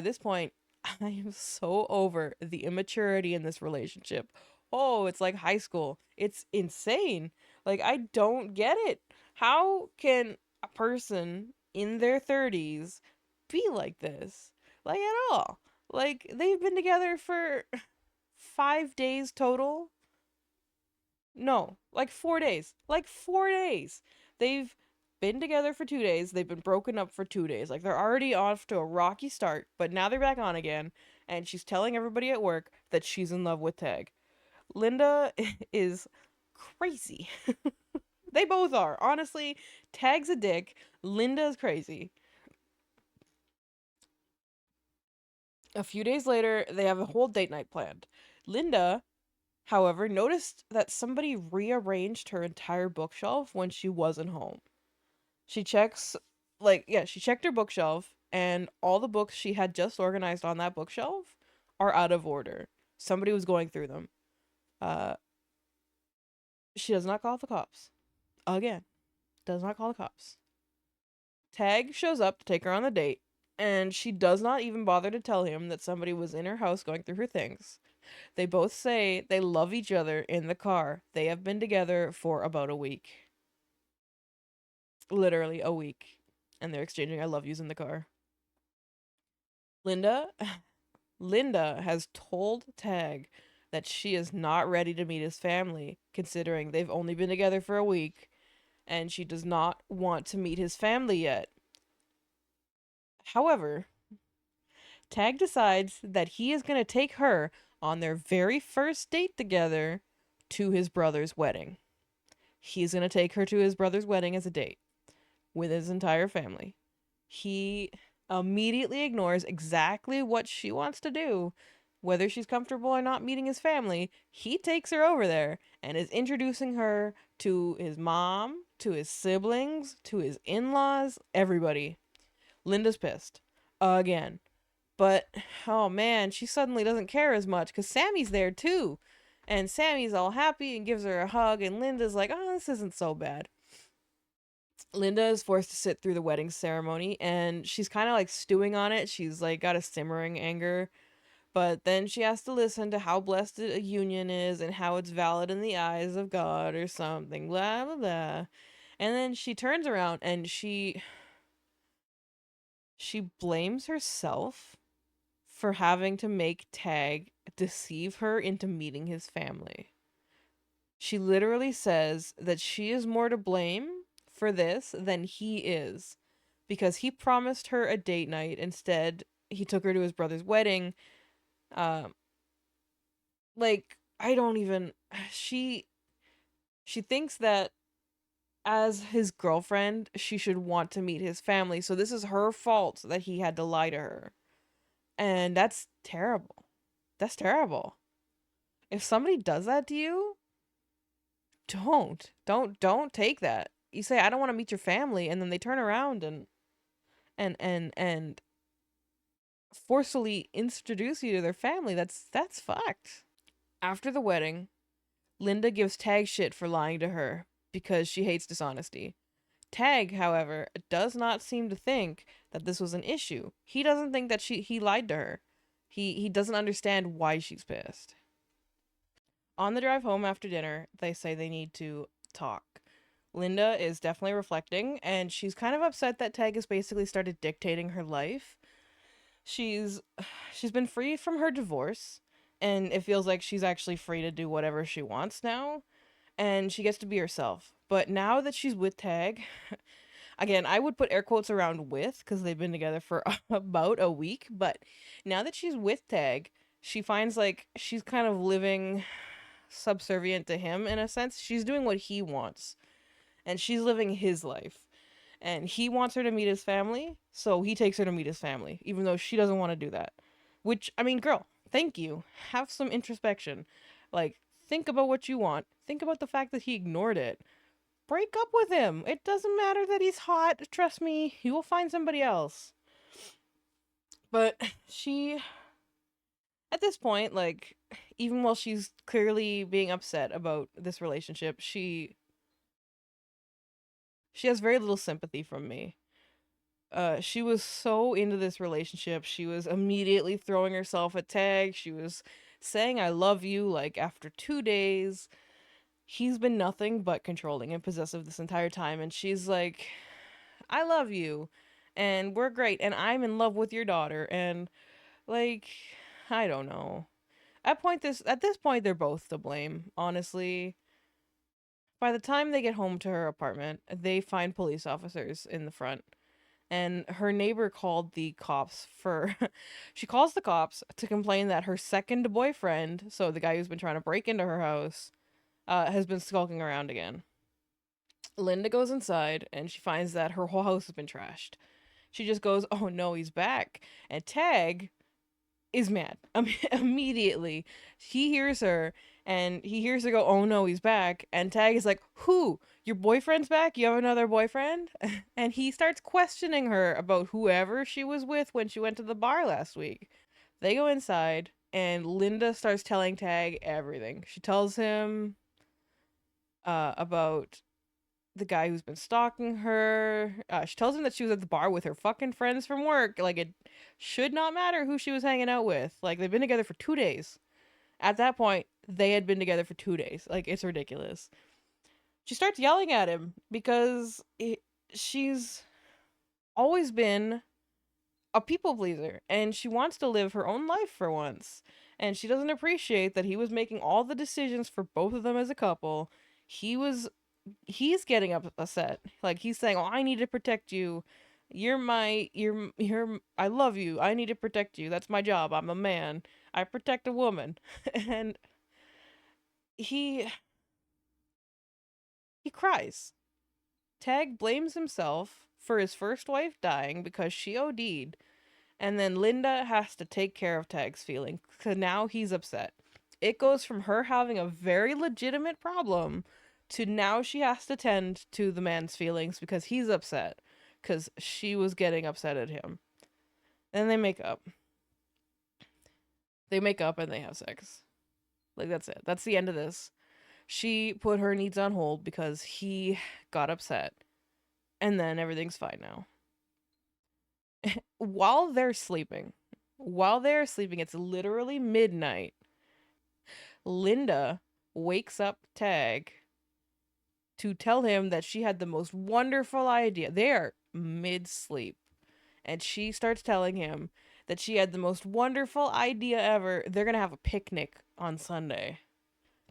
this point, I am so over the immaturity in this relationship. Oh, it's like high school. It's insane. Like, I don't get it. How can a person in their 30s be like this? Like, at all. Like, they've been together for 5 days total. No, like 4 days. Like 4 days. They've been together for 2 days. They've been broken up for 2 days. Like they're already off to a rocky start, but now they're back on again. And she's telling everybody at work that she's in love with Tag. Linda is crazy. They both are. Honestly, Tag's a dick. Linda's crazy. A few days later, they have a whole date night planned. Linda, however, noticed that somebody rearranged her entire bookshelf when she wasn't home. She checks, she checked her bookshelf, and all the books she had just organized on that bookshelf are out of order. Somebody was going through them. Uh, she does not call the cops. Again, does not call the cops. Tag shows up to take her on the date, and she does not even bother to tell him that somebody was in her house going through her things. They both say they love each other in the car. They have been together for about a week. Literally a week. And they're exchanging I love yous in the car. Linda Linda has told Tag that she is not ready to meet his family, considering they've only been together for a week, and she does not want to meet his family yet. However, Tag decides that he is going to take her on their very first date together to his brother's wedding. He's going to take her to his brother's wedding as a date with his entire family. He immediately ignores exactly what she wants to do. Whether she's comfortable or not meeting his family, he takes her over there and is introducing her to his mom, to his siblings, to his in laws, everybody. Linda's pissed. Again. But, oh man, she suddenly doesn't care as much because Sammy's there too. And Sammy's all happy and gives her a hug, and Linda's like, oh, this isn't so bad. Linda is forced to sit through the wedding ceremony, and she's kind of like stewing on it. She's like got a simmering anger, but then she has to listen to how blessed a union is and how it's valid in the eyes of God or something, blah blah blah. And then she turns around and she blames herself for having to make Tag deceive her into meeting his family. She literally says that she is more to blame for this than he is because he promised her a date night. Instead, he took her to his brother's wedding. Um, I don't even. She thinks that as his girlfriend, she should want to meet his family. So this is her fault that he had to lie to her, and that's terrible. That's terrible. If somebody does that to you, don't take that. You say I don't want to meet your family, and then they turn around and forcefully introduce you to their family. That's fucked. After the wedding, Linda gives Tag shit for lying to her because she hates dishonesty. Tag, however, does not seem to think that this was an issue. He doesn't think that he lied to her. He doesn't understand why she's pissed. On the drive home after dinner, they say they need to talk. Linda is definitely reflecting, and she's kind of upset that Tag has basically started dictating her life. She's she's been free from her divorce, and it feels like she's actually free to do whatever she wants now, and she gets to be herself. But now that she's with Tag, again, I would put air quotes around with because they've been together for about a week, but now that she's with Tag, she finds like she's kind of living subservient to him in a sense. She's doing what he wants, and she's living his life. And he wants her to meet his family, so he takes her to meet his family, even though she doesn't want to do that. Which, I mean, girl, thank you. Have some introspection. Like, think about what you want. Think about the fact that he ignored it. Break up with him. It doesn't matter that he's hot. Trust me, you will find somebody else. But she, at this point, like, even while she's clearly being upset about this relationship, she has very little sympathy from me. She was so into this relationship. She was immediately throwing herself at Tag. She was saying I love you like after 2 days. He's been nothing but controlling and possessive this entire time, and she's like, I love you and we're great and I'm in love with your daughter, and like, I don't know. At this point they're both to blame, honestly. By the time they get home to her apartment, they find police officers in the front. And her neighbor called the cops for. She calls the cops to complain that her second boyfriend, so the guy who's been trying to break into her house, has been skulking around again. Linda goes inside and she finds that her whole house has been trashed. She just goes, "Oh no, he's back." And Tag is mad immediately. He hears her and he hears her go, "Oh no, he's back." And Tag is like, "Who? Your boyfriend's back? You have another boyfriend?" And he starts questioning her about whoever she was with when she went to the bar last week. They go inside and Linda starts telling Tag everything. She tells him about the guy who's been stalking her. She tells him that she was at the bar with her fucking friends from work. Like, it should not matter who she was hanging out with. Like, they've been together for 2 days. At that point, they had been together for 2 days. Like, it's ridiculous. She starts yelling at him because she's always been a people pleaser and she wants to live her own life for once. And she doesn't appreciate that he was making all the decisions for both of them as a couple. He's getting upset. Like, he's saying, "Oh, I need to protect you. You're I love you. I need to protect you. That's my job. I'm a man. I protect a woman." And he he cries. Tag blames himself for his first wife dying because she OD'd, and then Linda has to take care of Tag's feelings because now he's upset. It goes from her having a very legitimate problem to now she has to tend to the man's feelings because he's upset because she was getting upset at him. And they make up. They make up and they have sex. Like, that's it. That's the end of this. She put her needs on hold because he got upset. And then everything's fine now. While they're sleeping, it's literally midnight. Linda wakes up Tag to tell him that she had the most wonderful idea. They are mid sleep. And she starts telling him that she had the most wonderful idea ever. They're going to have a picnic on Sunday.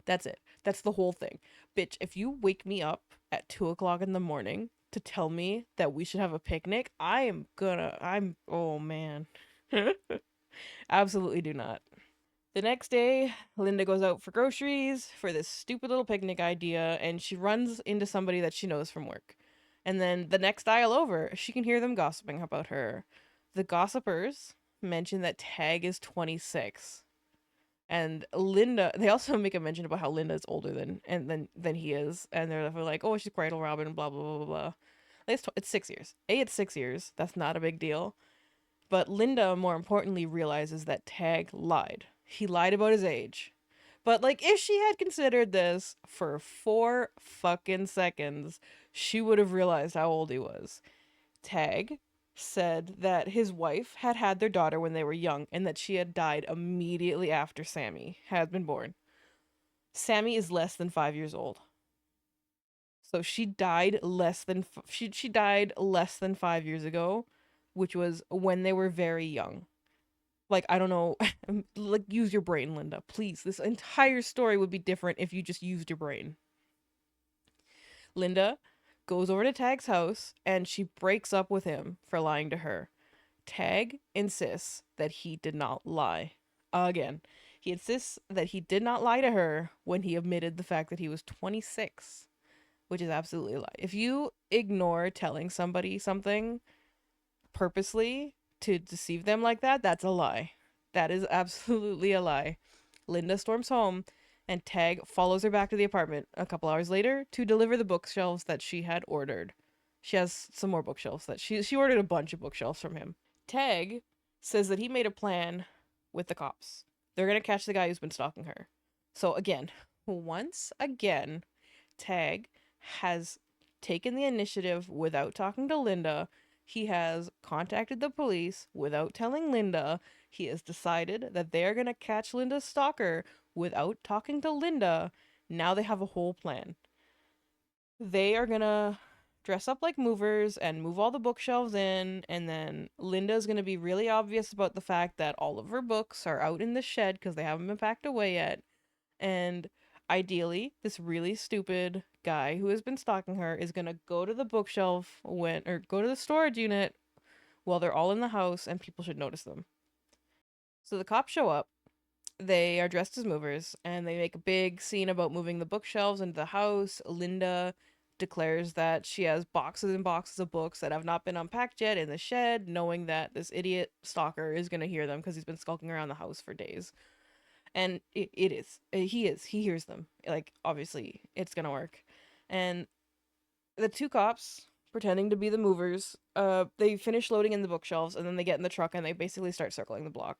That's it. That's the whole thing. Bitch, if you wake me up at 2 o'clock in the morning to tell me that we should have a picnic, oh man. Absolutely do not. The next day, Linda goes out for groceries for this stupid little picnic idea, and she runs into somebody that she knows from work. And then the next aisle over, she can hear them gossiping about her. The gossipers mention that Tag is 26. And Linda, they also make a mention about how Linda is older than he is, and they're like, "Oh, she's Cradle Robin," blah blah blah blah blah. Like, it's 6 years. It's 6 years. That's not a big deal. But Linda, more importantly, realizes that Tag lied. He lied about his age. But, like, if she had considered this for 4 fucking seconds, she would have realized how old he was. Tag said that his wife had had their daughter when they were young and that she had died immediately after Sammy had been born. Sammy is less than 5 years old. So she died less than 5 years ago, which was when they were very young. Like, I don't know, like, use your brain, Linda, please. This entire story would be different if you just used your brain. Linda goes over to Tag's house and she breaks up with him for lying to her. Tag insists that he did not lie. Again, he insists that he did not lie to her when he admitted the fact that he was 26, which is absolutely a lie. If you ignore telling somebody something purposely to deceive them like that, that's a lie. That is absolutely a lie. Linda storms home, and Tag follows her back to the apartment a couple hours later to deliver the bookshelves that she had ordered. She has some more bookshelves that she ordered a bunch of bookshelves from him. Tag says that he made a plan with the cops. They're gonna catch the guy who's been stalking her. So again, once again, Tag has taken the initiative without talking to Linda. He has contacted the police without telling Linda. He has decided that they're going to catch Linda's stalker without talking to Linda. Now they have a whole plan. They are going to dress up like movers and move all the bookshelves in, and then Linda's going to be really obvious about the fact that all of her books are out in the shed because they haven't been packed away yet. And ideally, this really stupid guy who has been stalking her is gonna go to the bookshelf or go to the storage unit while they're all in the house and people should notice them. So the cops show up. They are dressed as movers and they make a big scene about moving the bookshelves into the house. Linda declares that she has boxes and boxes of books that have not been unpacked yet in the shed, knowing that this idiot stalker is going to hear them because he's been skulking around the house for days. And it is. He hears them. Like, obviously, it's going to work. And the two cops pretending to be the movers, they finish loading in the bookshelves and then they get in the truck and they basically start circling the block.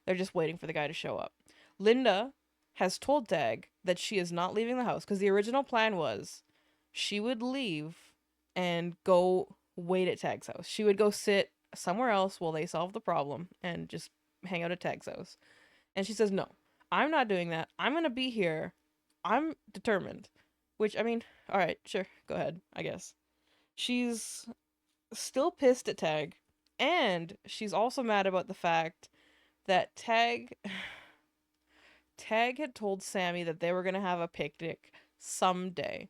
They're just waiting for the guy to show up. Linda has told Tag that she is not leaving the house because the original plan was she would leave and go wait at Tag's house. She would go sit somewhere else while they solve the problem and just hang out at Tag's house. And she says, "No, I'm not doing that. I'm going to be here. I'm determined." Which, I mean, all right, sure, go ahead, I guess. She's still pissed at Tag, and she's also mad about the fact that Tag had told Sammy that they were going to have a picnic someday,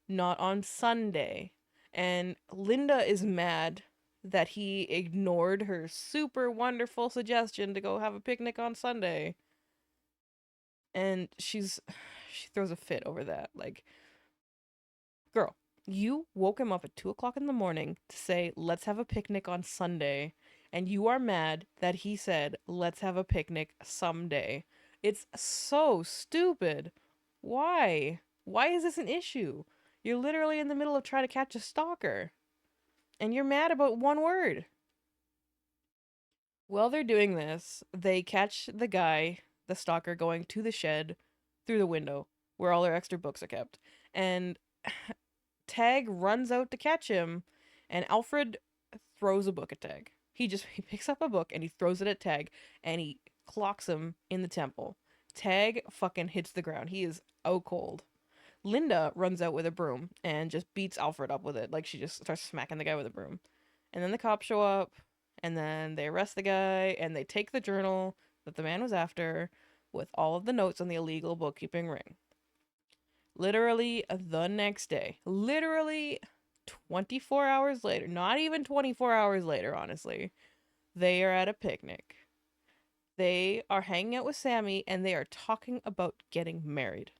not on Sunday. And Linda is mad that he ignored her super wonderful suggestion to go have a picnic on Sunday. And she throws a fit over that. Like, girl, you woke him up at 2 o'clock in the morning to say, let's have a picnic on Sunday. And you are mad that he said, let's have a picnic someday. It's so stupid. Why? Why is this an issue? You're literally in the middle of trying to catch a stalker. And you're mad about one word. While they're doing this, they catch the guy, the stalker, going to the shed through the window where all their extra books are kept. And Tag runs out to catch him, and Alfred throws a book at Tag. He picks up a book and he throws it at Tag, and he clocks him in the temple. Tag fucking hits the ground. He is out cold. Linda runs out with a broom and just beats Alfred up with it. Like, she just starts smacking the guy with a broom. And then the cops show up, and then they arrest the guy, and they take the journal that the man was after with all of the notes on the illegal bookkeeping ring. Literally the next day. Literally 24 hours later. Not even 24 hours later, honestly. They are at a picnic. They are hanging out with Sammy, and they are talking about getting married.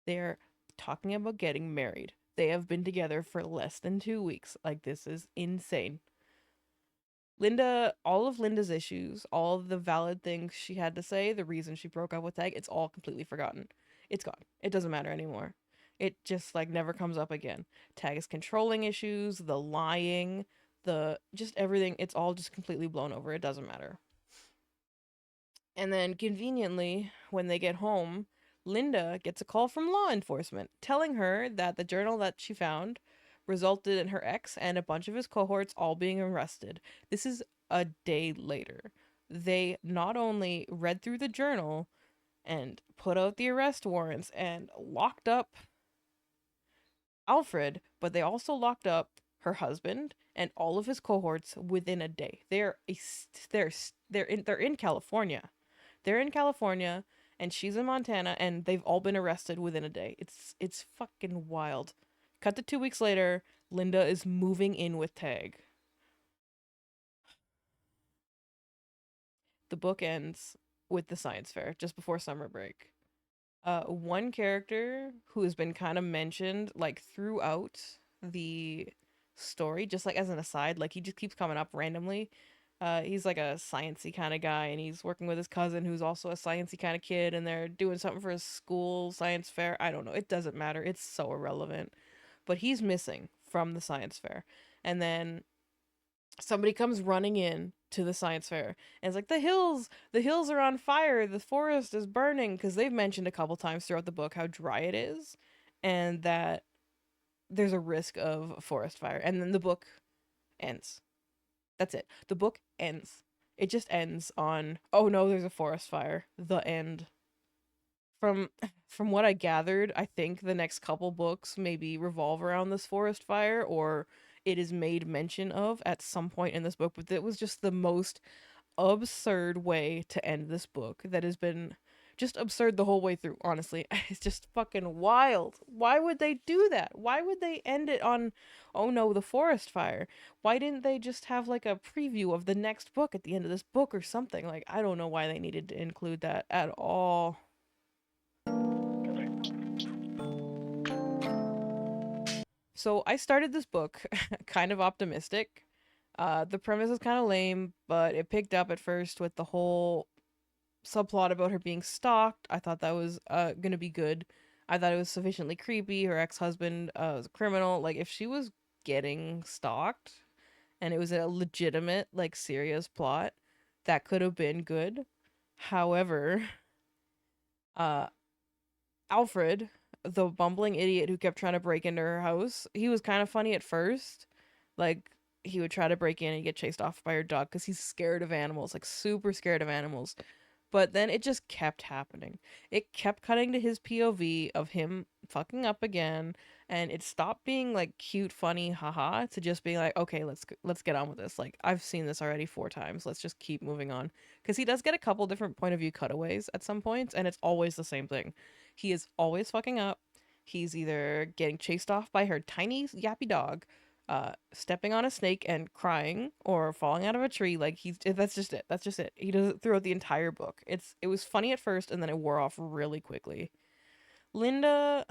They're talking about getting married. They have been together for less than 2 weeks. Like, this is insane. All of Linda's issues, all of the valid things she had to say, the reason she broke up with Tag, it's all completely forgotten. It's gone. It doesn't matter anymore. It just, like, never comes up again. Tag's controlling issues, the lying, just everything, it's all just completely blown over. It doesn't matter. And then, conveniently, when they get home, Linda gets a call from law enforcement telling her that the journal that she found resulted in her ex and a bunch of his cohorts all being arrested. This is a day later. They not only read through the journal and put out the arrest warrants and locked up Alfred, but they also locked up her husband and all of his cohorts within a day. They're in California. They're in California and she's in Montana, and they've all been arrested within a day. It's fucking wild. Cut to 2 weeks later, Linda is moving in with Tag. The book ends with the science fair just before summer break. One character who has been kind of mentioned like throughout the story, just like as an aside, like he just keeps coming up randomly. He's like a sciencey kind of guy, and he's working with his cousin who's also a sciencey kind of kid, and they're doing something for his school science fair. I don't know. It doesn't matter. It's so irrelevant. But he's missing from the science fair. And then somebody comes running in to the science fair and it's like, the hills are on fire, the forest is burning, because they've mentioned a couple times throughout the book how dry it is and that there's a risk of a forest fire. And then the book ends. That's it. The book ends. It just ends on, oh no, there's a forest fire. The end. From what I gathered, I think the next couple books maybe revolve around this forest fire, or it is made mention of at some point in this book, but it was just the most absurd way to end this book that has been Just absurd the whole way through, honestly. It's just fucking wild. Why would they do that? Why would they end it on, oh no, the forest fire? Why didn't they just have like a preview of the next book at the end of this book or something? Like, I don't know why they needed to include that at all. So I started this book kind of optimistic. The premise is kind of lame, but it picked up at first with the whole subplot about her being stalked. I thought that was gonna be good. I thought it was sufficiently creepy. Her ex husband was a criminal. Like if she was getting stalked and it was a legitimate, like serious plot, that could have been good. However, uh, Alfred, the bumbling idiot who kept trying to break into her house, he was kind of funny at first. Like he would try to break in and get chased off by her dog because he's scared of animals, like super scared of animals. But then it just kept happening. It kept cutting to his POV of him fucking up again, and it stopped being like cute, funny, haha, to just being like, okay, let's get on with this. Like I've seen this already 4 times. Let's just keep moving on. Because he does get a couple different point of view cutaways at some points, and it's always the same thing. He is always fucking up. He's either getting chased off by her tiny yappy dog, stepping on a snake and crying or falling out of a tree. Like he's that's just it. That's just it. He does it throughout the entire book. It was funny at first and then it wore off really quickly. Linda,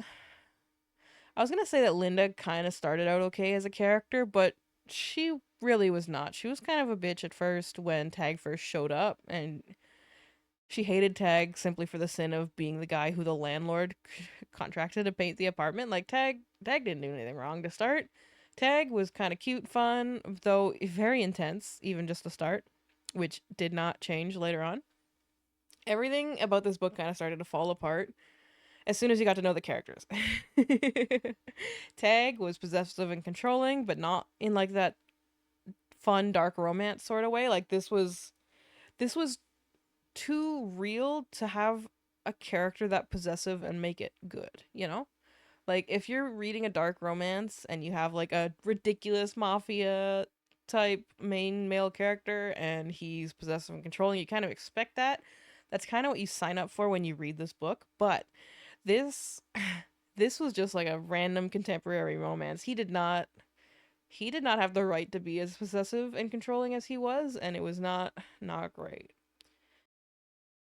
I was gonna say that Linda kind of started out okay as a character, but she really was not. She was kind of a bitch at first when Tag first showed up, and she hated Tag simply for the sin of being the guy who the landlord contracted to paint the apartment. Like Tag didn't do anything wrong to start. Tag was kind of cute, fun, though very intense, even just to start, which did not change later on. Everything about this book kind of started to fall apart as soon as you got to know the characters. Tag was possessive and controlling, but not in like that fun dark romance sort of way. Like this was too real to have a character that possessive and make it good, you know? Like if you're reading a dark romance and you have like a ridiculous mafia type main male character and he's possessive and controlling, you kind of expect that. That's kind of what you sign up for when you read this book, but this this was just like a random contemporary romance. He did not have the right to be as possessive and controlling as he was, and it was not great.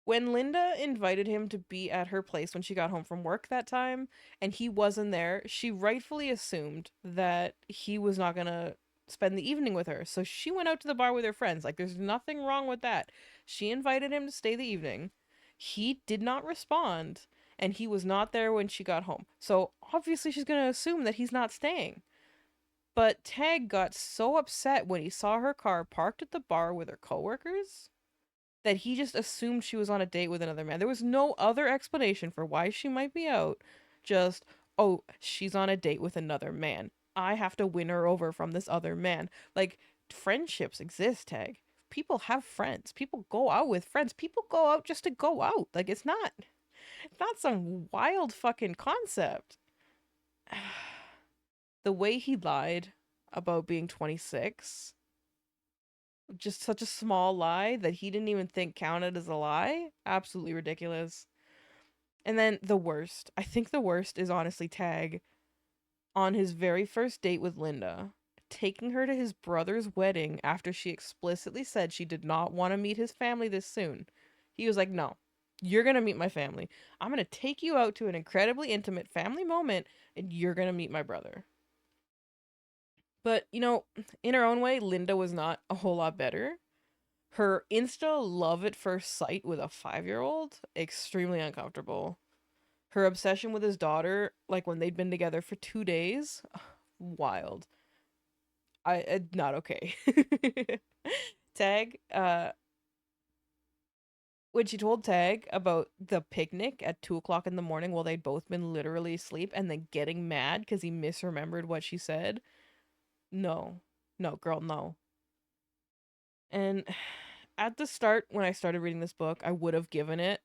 When Linda invited him to be at her place when she got home from work that time and he wasn't there, she rightfully assumed that he was not going to spend the evening with her. So she went out to the bar with her friends. Like there's nothing wrong with that. She invited him to stay the evening. He did not respond and he was not there when she got home. So obviously she's going to assume that he's not staying. But Tag got so upset when he saw her car parked at the bar with her coworkers that he just assumed she was on a date with another man. There was no other explanation for why she might be out. Just, oh, she's on a date with another man. I have to win her over from this other man. Like, friendships exist, Tag. People have friends. People go out with friends. People go out just to go out. Like, it's not some wild fucking concept. The way he lied about being 26, just such a small lie that he didn't even think counted as a lie. Absolutely ridiculous. And then the worst. I think the worst is honestly Tag on his very first date with Linda, taking her to his brother's wedding after she explicitly said she did not want to meet his family this soon. He was like, "No, you're going to meet my family. I'm going to take you out to an incredibly intimate family moment and you're going to meet my brother." But, in her own way, Linda was not a whole lot better. Her insta love at first sight with a 5-year-old, extremely uncomfortable. Her obsession with his daughter, like when they'd been together for 2 days, wild. Not okay. Tag, when she told Tag about the picnic at 2 o'clock in the morning while they'd both been literally asleep and then getting mad because he misremembered what she said, no, no, girl, no. And at the start, when I started reading this book, I would have given it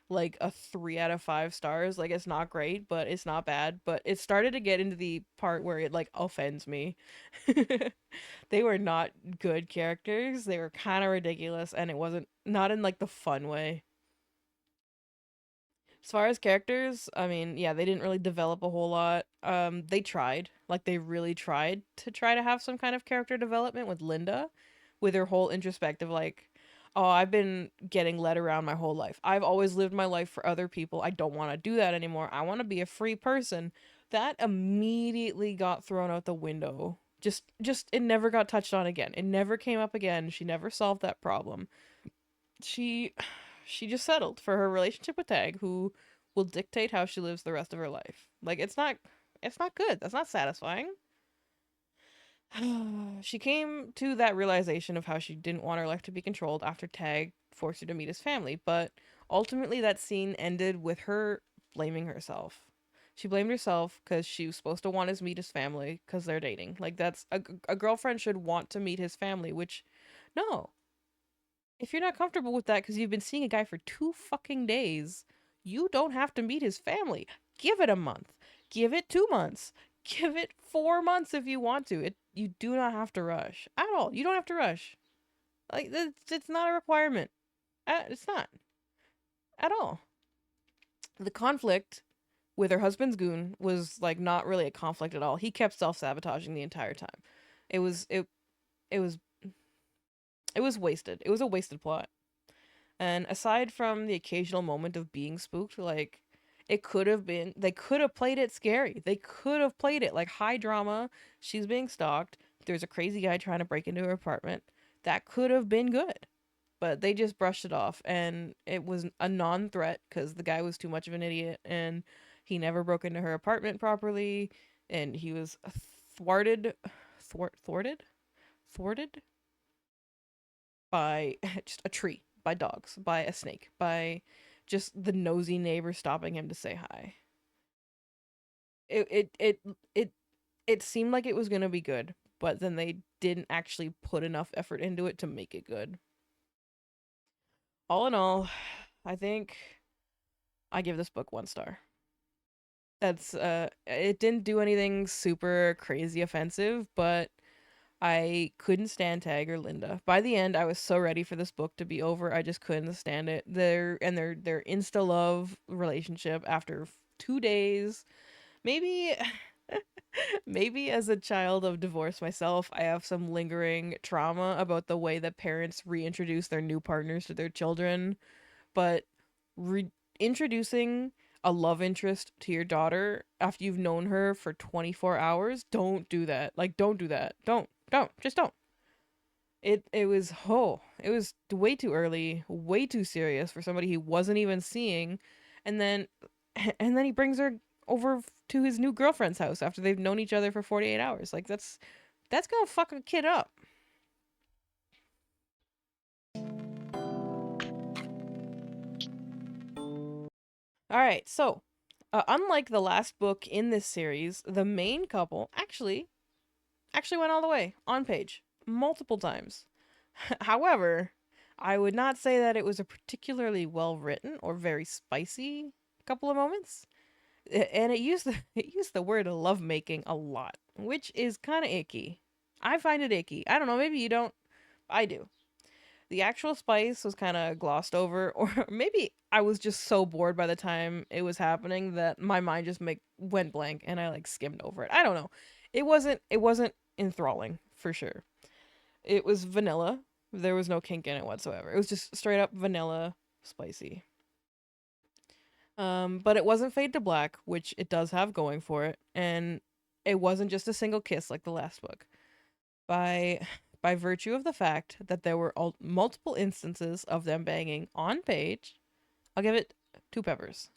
like a 3 out of 5 stars. Like, it's not great, but it's not bad. But it started to get into the part where it like offends me. They were not good characters. They were kind of ridiculous, and it wasn't not in like the fun way. As far as characters, I mean, yeah, they didn't really develop a whole lot. They tried, like they really tried to try to have some kind of character development with Linda, with her whole introspective, like, oh, I've been getting led around my whole life. I've always lived my life for other people. I don't want to do that anymore. I want to be a free person. That immediately got thrown out the window. Just it never got touched on again. It never came up again. She never solved that problem. She she just settled for her relationship with Tag, who will dictate how she lives the rest of her life. Like it's not good. That's not satisfying. She came to that realization of how she didn't want her life to be controlled after Tag forced her to meet his family, but ultimately that scene ended with her blaming herself. She blamed herself because she was supposed to want to meet his family because they're dating. Like that's a girlfriend should want to meet his family, which no, if you're not comfortable with that because you've been seeing a guy for 2 fucking days, you don't have to meet his family. Give it a month. Give it 2 months. Give it 4 months if you want to. You do not have to rush at all. You don't have to rush. Like it's not a requirement. It's not at all. The conflict with her husband's goon was like not really a conflict at all. He kept self sabotaging the entire time. It was it it was it was wasted. It was a wasted plot. And aside from the occasional moment of being spooked, like it could have been, they could have played it scary. They could have played it like high drama. She's being stalked. There's a crazy guy trying to break into her apartment. That could have been good. But they just brushed it off, and it was a non threat because the guy was too much of an idiot and he never broke into her apartment properly. And he was thwarted, thwarted, thwarted by just a tree, by dogs, by a snake, by just the nosy neighbor stopping him to say hi. It it it it it seemed like it was gonna be good, but then they didn't actually put enough effort into it to make it good. All in all, I think I give this book 1 star. That's it didn't do anything super crazy offensive, but I couldn't stand Tag or Linda. By the end, I was so ready for this book to be over. I just couldn't stand it. Their insta love relationship after 2 days. Maybe maybe as a child of divorce myself, I have some lingering trauma about the way that parents reintroduce their new partners to their children, but introducing a love interest to your daughter after you've known her for 24 hours, don't do that. Like don't do that. Don't. Just don't. It was way too early, way too serious for somebody he wasn't even seeing, and then and then he brings her over to his new girlfriend's house after they've known each other for 48 hours. Like that's going to fuck a kid up. All right. So, unlike the last book in this series, the main couple actually went all the way on page multiple times. However, I would not say that it was a particularly well written or very spicy couple of moments. And it used the word lovemaking a lot, which is kind of icky. I find it icky. I don't know, maybe you don't. I do. The actual spice was kind of glossed over, or maybe I was just so bored by the time it was happening that my mind just went blank and I like skimmed over it. I don't know. It wasn't enthralling for sure. It was vanilla. There was no kink in it whatsoever. It was just straight up vanilla spicy. But it wasn't Fade to Black, which it does have going for it, and it wasn't just a single kiss like the last book. By by virtue of the fact that there were multiple instances of them banging on page, I'll give it 2 peppers.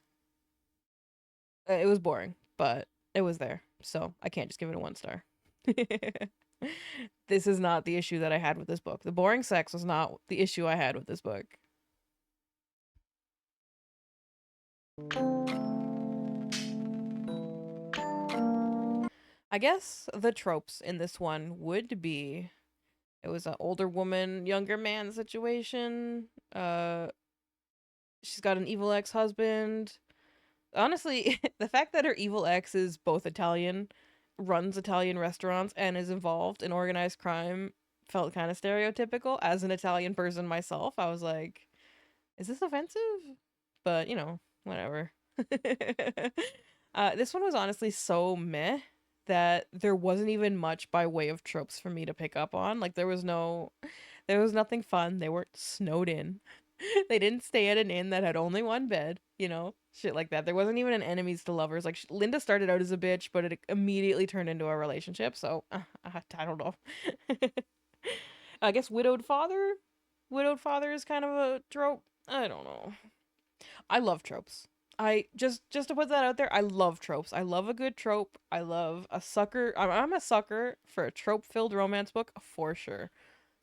It was boring, but it was there, so I can't just give it a 1 star. This is not the issue that I had with this book. The boring sex was not the issue I had with this book. I guess the tropes in this one would be it was an older woman, younger man situation. She's got an evil ex-husband. Honestly, the fact that her evil ex is both Italian, runs Italian restaurants, and is involved in organized crime felt kind of stereotypical. As an Italian person myself, I was like, is this offensive? But, whatever. This one was honestly so meh that there wasn't even much by way of tropes for me to pick up on. Like there was nothing fun. They weren't snowed in. They didn't stay at an inn that had only one bed, shit like that. There wasn't even an enemies to lovers. Like Linda started out as a bitch, but it immediately turned into a relationship. So I don't know. I guess widowed father is kind of a trope. I don't know. I love tropes. I just to put that out there, I love tropes. I love a good trope. I love a sucker. I'm a sucker for a trope-filled romance book for sure.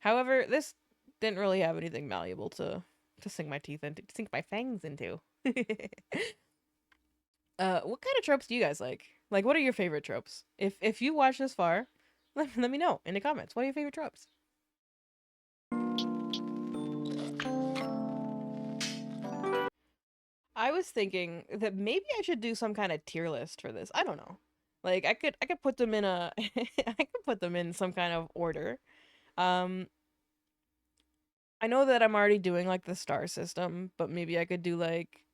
However, this didn't really have anything malleable to sink my teeth into, sink my fangs into. What kind of tropes do you guys like? Like, what are your favorite tropes? If you watch this far, let me know in the comments. What are your favorite tropes? I was thinking that maybe I should do some kind of tier list for this. I don't know. Like I could put them in a I could put them in some kind of order. Um I know that I'm already doing like the star system, but maybe I could do like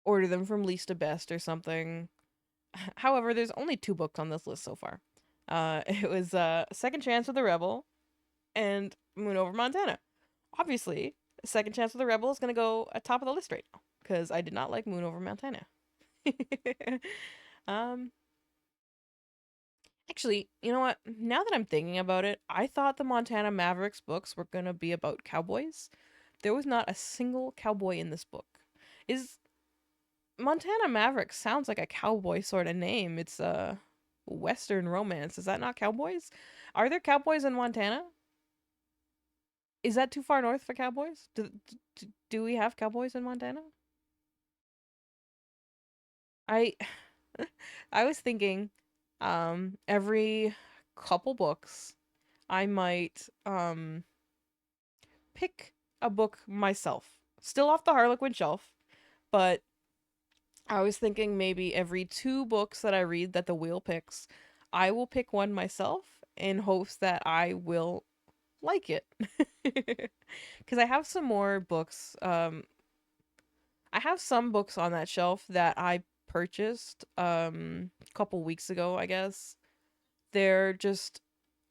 order them from least to best or something. However, there's only two books on this list so far. It was Second Chance of the Rebel and Moon Over Montana. Obviously, Second Chance of the Rebel is gonna go at top of the list right now because I did not like Moon Over Montana. um, Actually, you know what? Now that I'm thinking about it, I thought the Montana Mavericks books were gonna be about cowboys. There was not a single cowboy in this book. Is Montana Maverick sounds like a cowboy sort of name. It's a Western romance. Is that not cowboys? Are there cowboys in Montana? Is that too far north for cowboys? Do we have cowboys in Montana? I I was thinking every couple books I might pick a book myself. Still off the Harlequin shelf, but I was thinking maybe every two books that I read that the wheel picks, I will pick one myself in hopes that I will like it. Because I have some more books. I have some books on that shelf that I purchased a couple weeks ago, I guess. They're just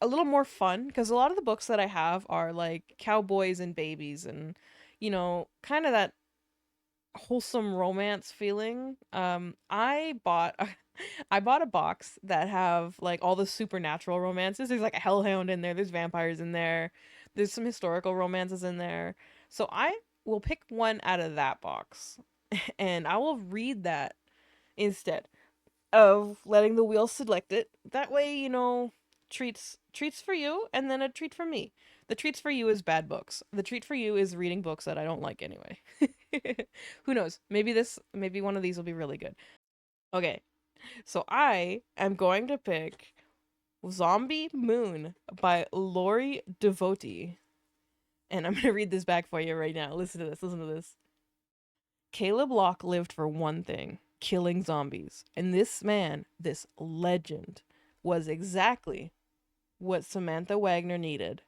a little more fun because a lot of the books that I have are like cowboys and babies and kind of that wholesome romance feeling. I bought I bought a box that have like all the supernatural romances. There's like a hellhound in there, there's vampires in there, there's some historical romances in there. So I will pick one out of that box and I will read that instead of letting the wheel select it. That way, treats for you and then a treat for me. The treats for you is bad books. The treat for you is reading books that I don't like anyway. Who knows? Maybe one of these will be really good. Okay. So I am going to pick Zombie Moon by Lori Devotee. And I'm going to read this back for you right now. Listen to this. Listen to this. Caleb Locke lived for one thing, killing zombies. And this man, this legend, was exactly what Samantha Wagner needed.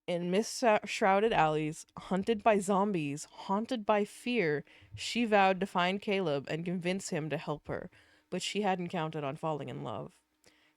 In mist-shrouded alleys, hunted by zombies, haunted by fear, she vowed to find Caleb and convince him to help her, but she hadn't counted on falling in love.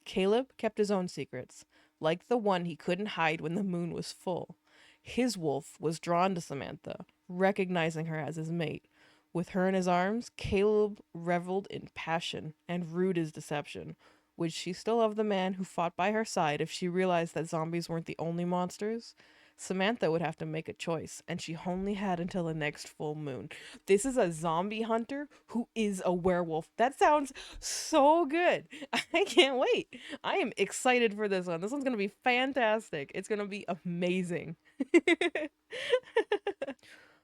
Caleb kept his own secrets, like the one he couldn't hide when the moon was full. His wolf was drawn to Samantha, recognizing her as his mate. With her in his arms, Caleb reveled in passion and rued his deception. Would she still love the man who fought by her side if she realized that zombies weren't the only monsters? Samantha would have to make a choice, and she only had until the next full moon. This is a zombie hunter who is a werewolf. That sounds so good. I can't wait. I am excited for this one. This one's going to be fantastic. It's going to be amazing.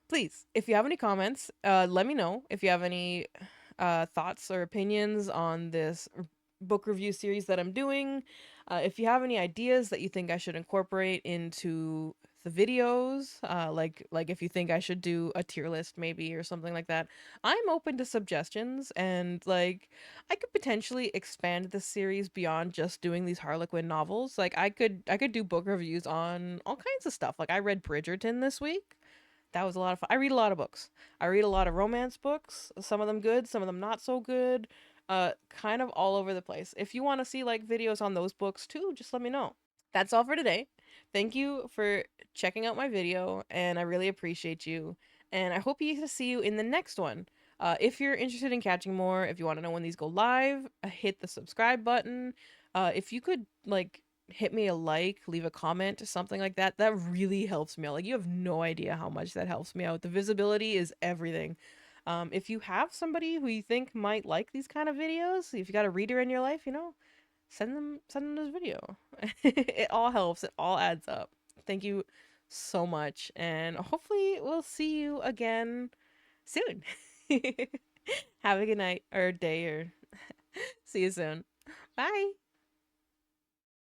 Please, if you have any comments, let me know. If you have any thoughts or opinions on this book review series that I'm doing, if you have any ideas that you think I should incorporate into the videos, like if you think I should do a tier list maybe or something like that, I'm open to suggestions. And like I could potentially expand this series beyond just doing these Harlequin novels. Like I could do book reviews on all kinds of stuff. Like I read Bridgerton this week. That was a lot of fun. I read a lot of books. I read a lot of romance books, some of them good, some of them not so good. Kind of all over the place. If you want to see like videos on those books too, just let me know. That's all for today. Thank you for checking out my video, and I really appreciate you. And I hope you get to see you in the next one. If you're interested in catching more, if you want to know when these go live, hit the subscribe button. If you could like hit me a like, leave a comment, something like that, that really helps me out. Like you have no idea how much that helps me out. The visibility is everything. If you have somebody who you think might like these kind of videos, if you got a reader in your life, send them this video. It all helps. It all adds up. Thank you so much, and hopefully we'll see you again soon. Have a good night or day or see you soon. Bye.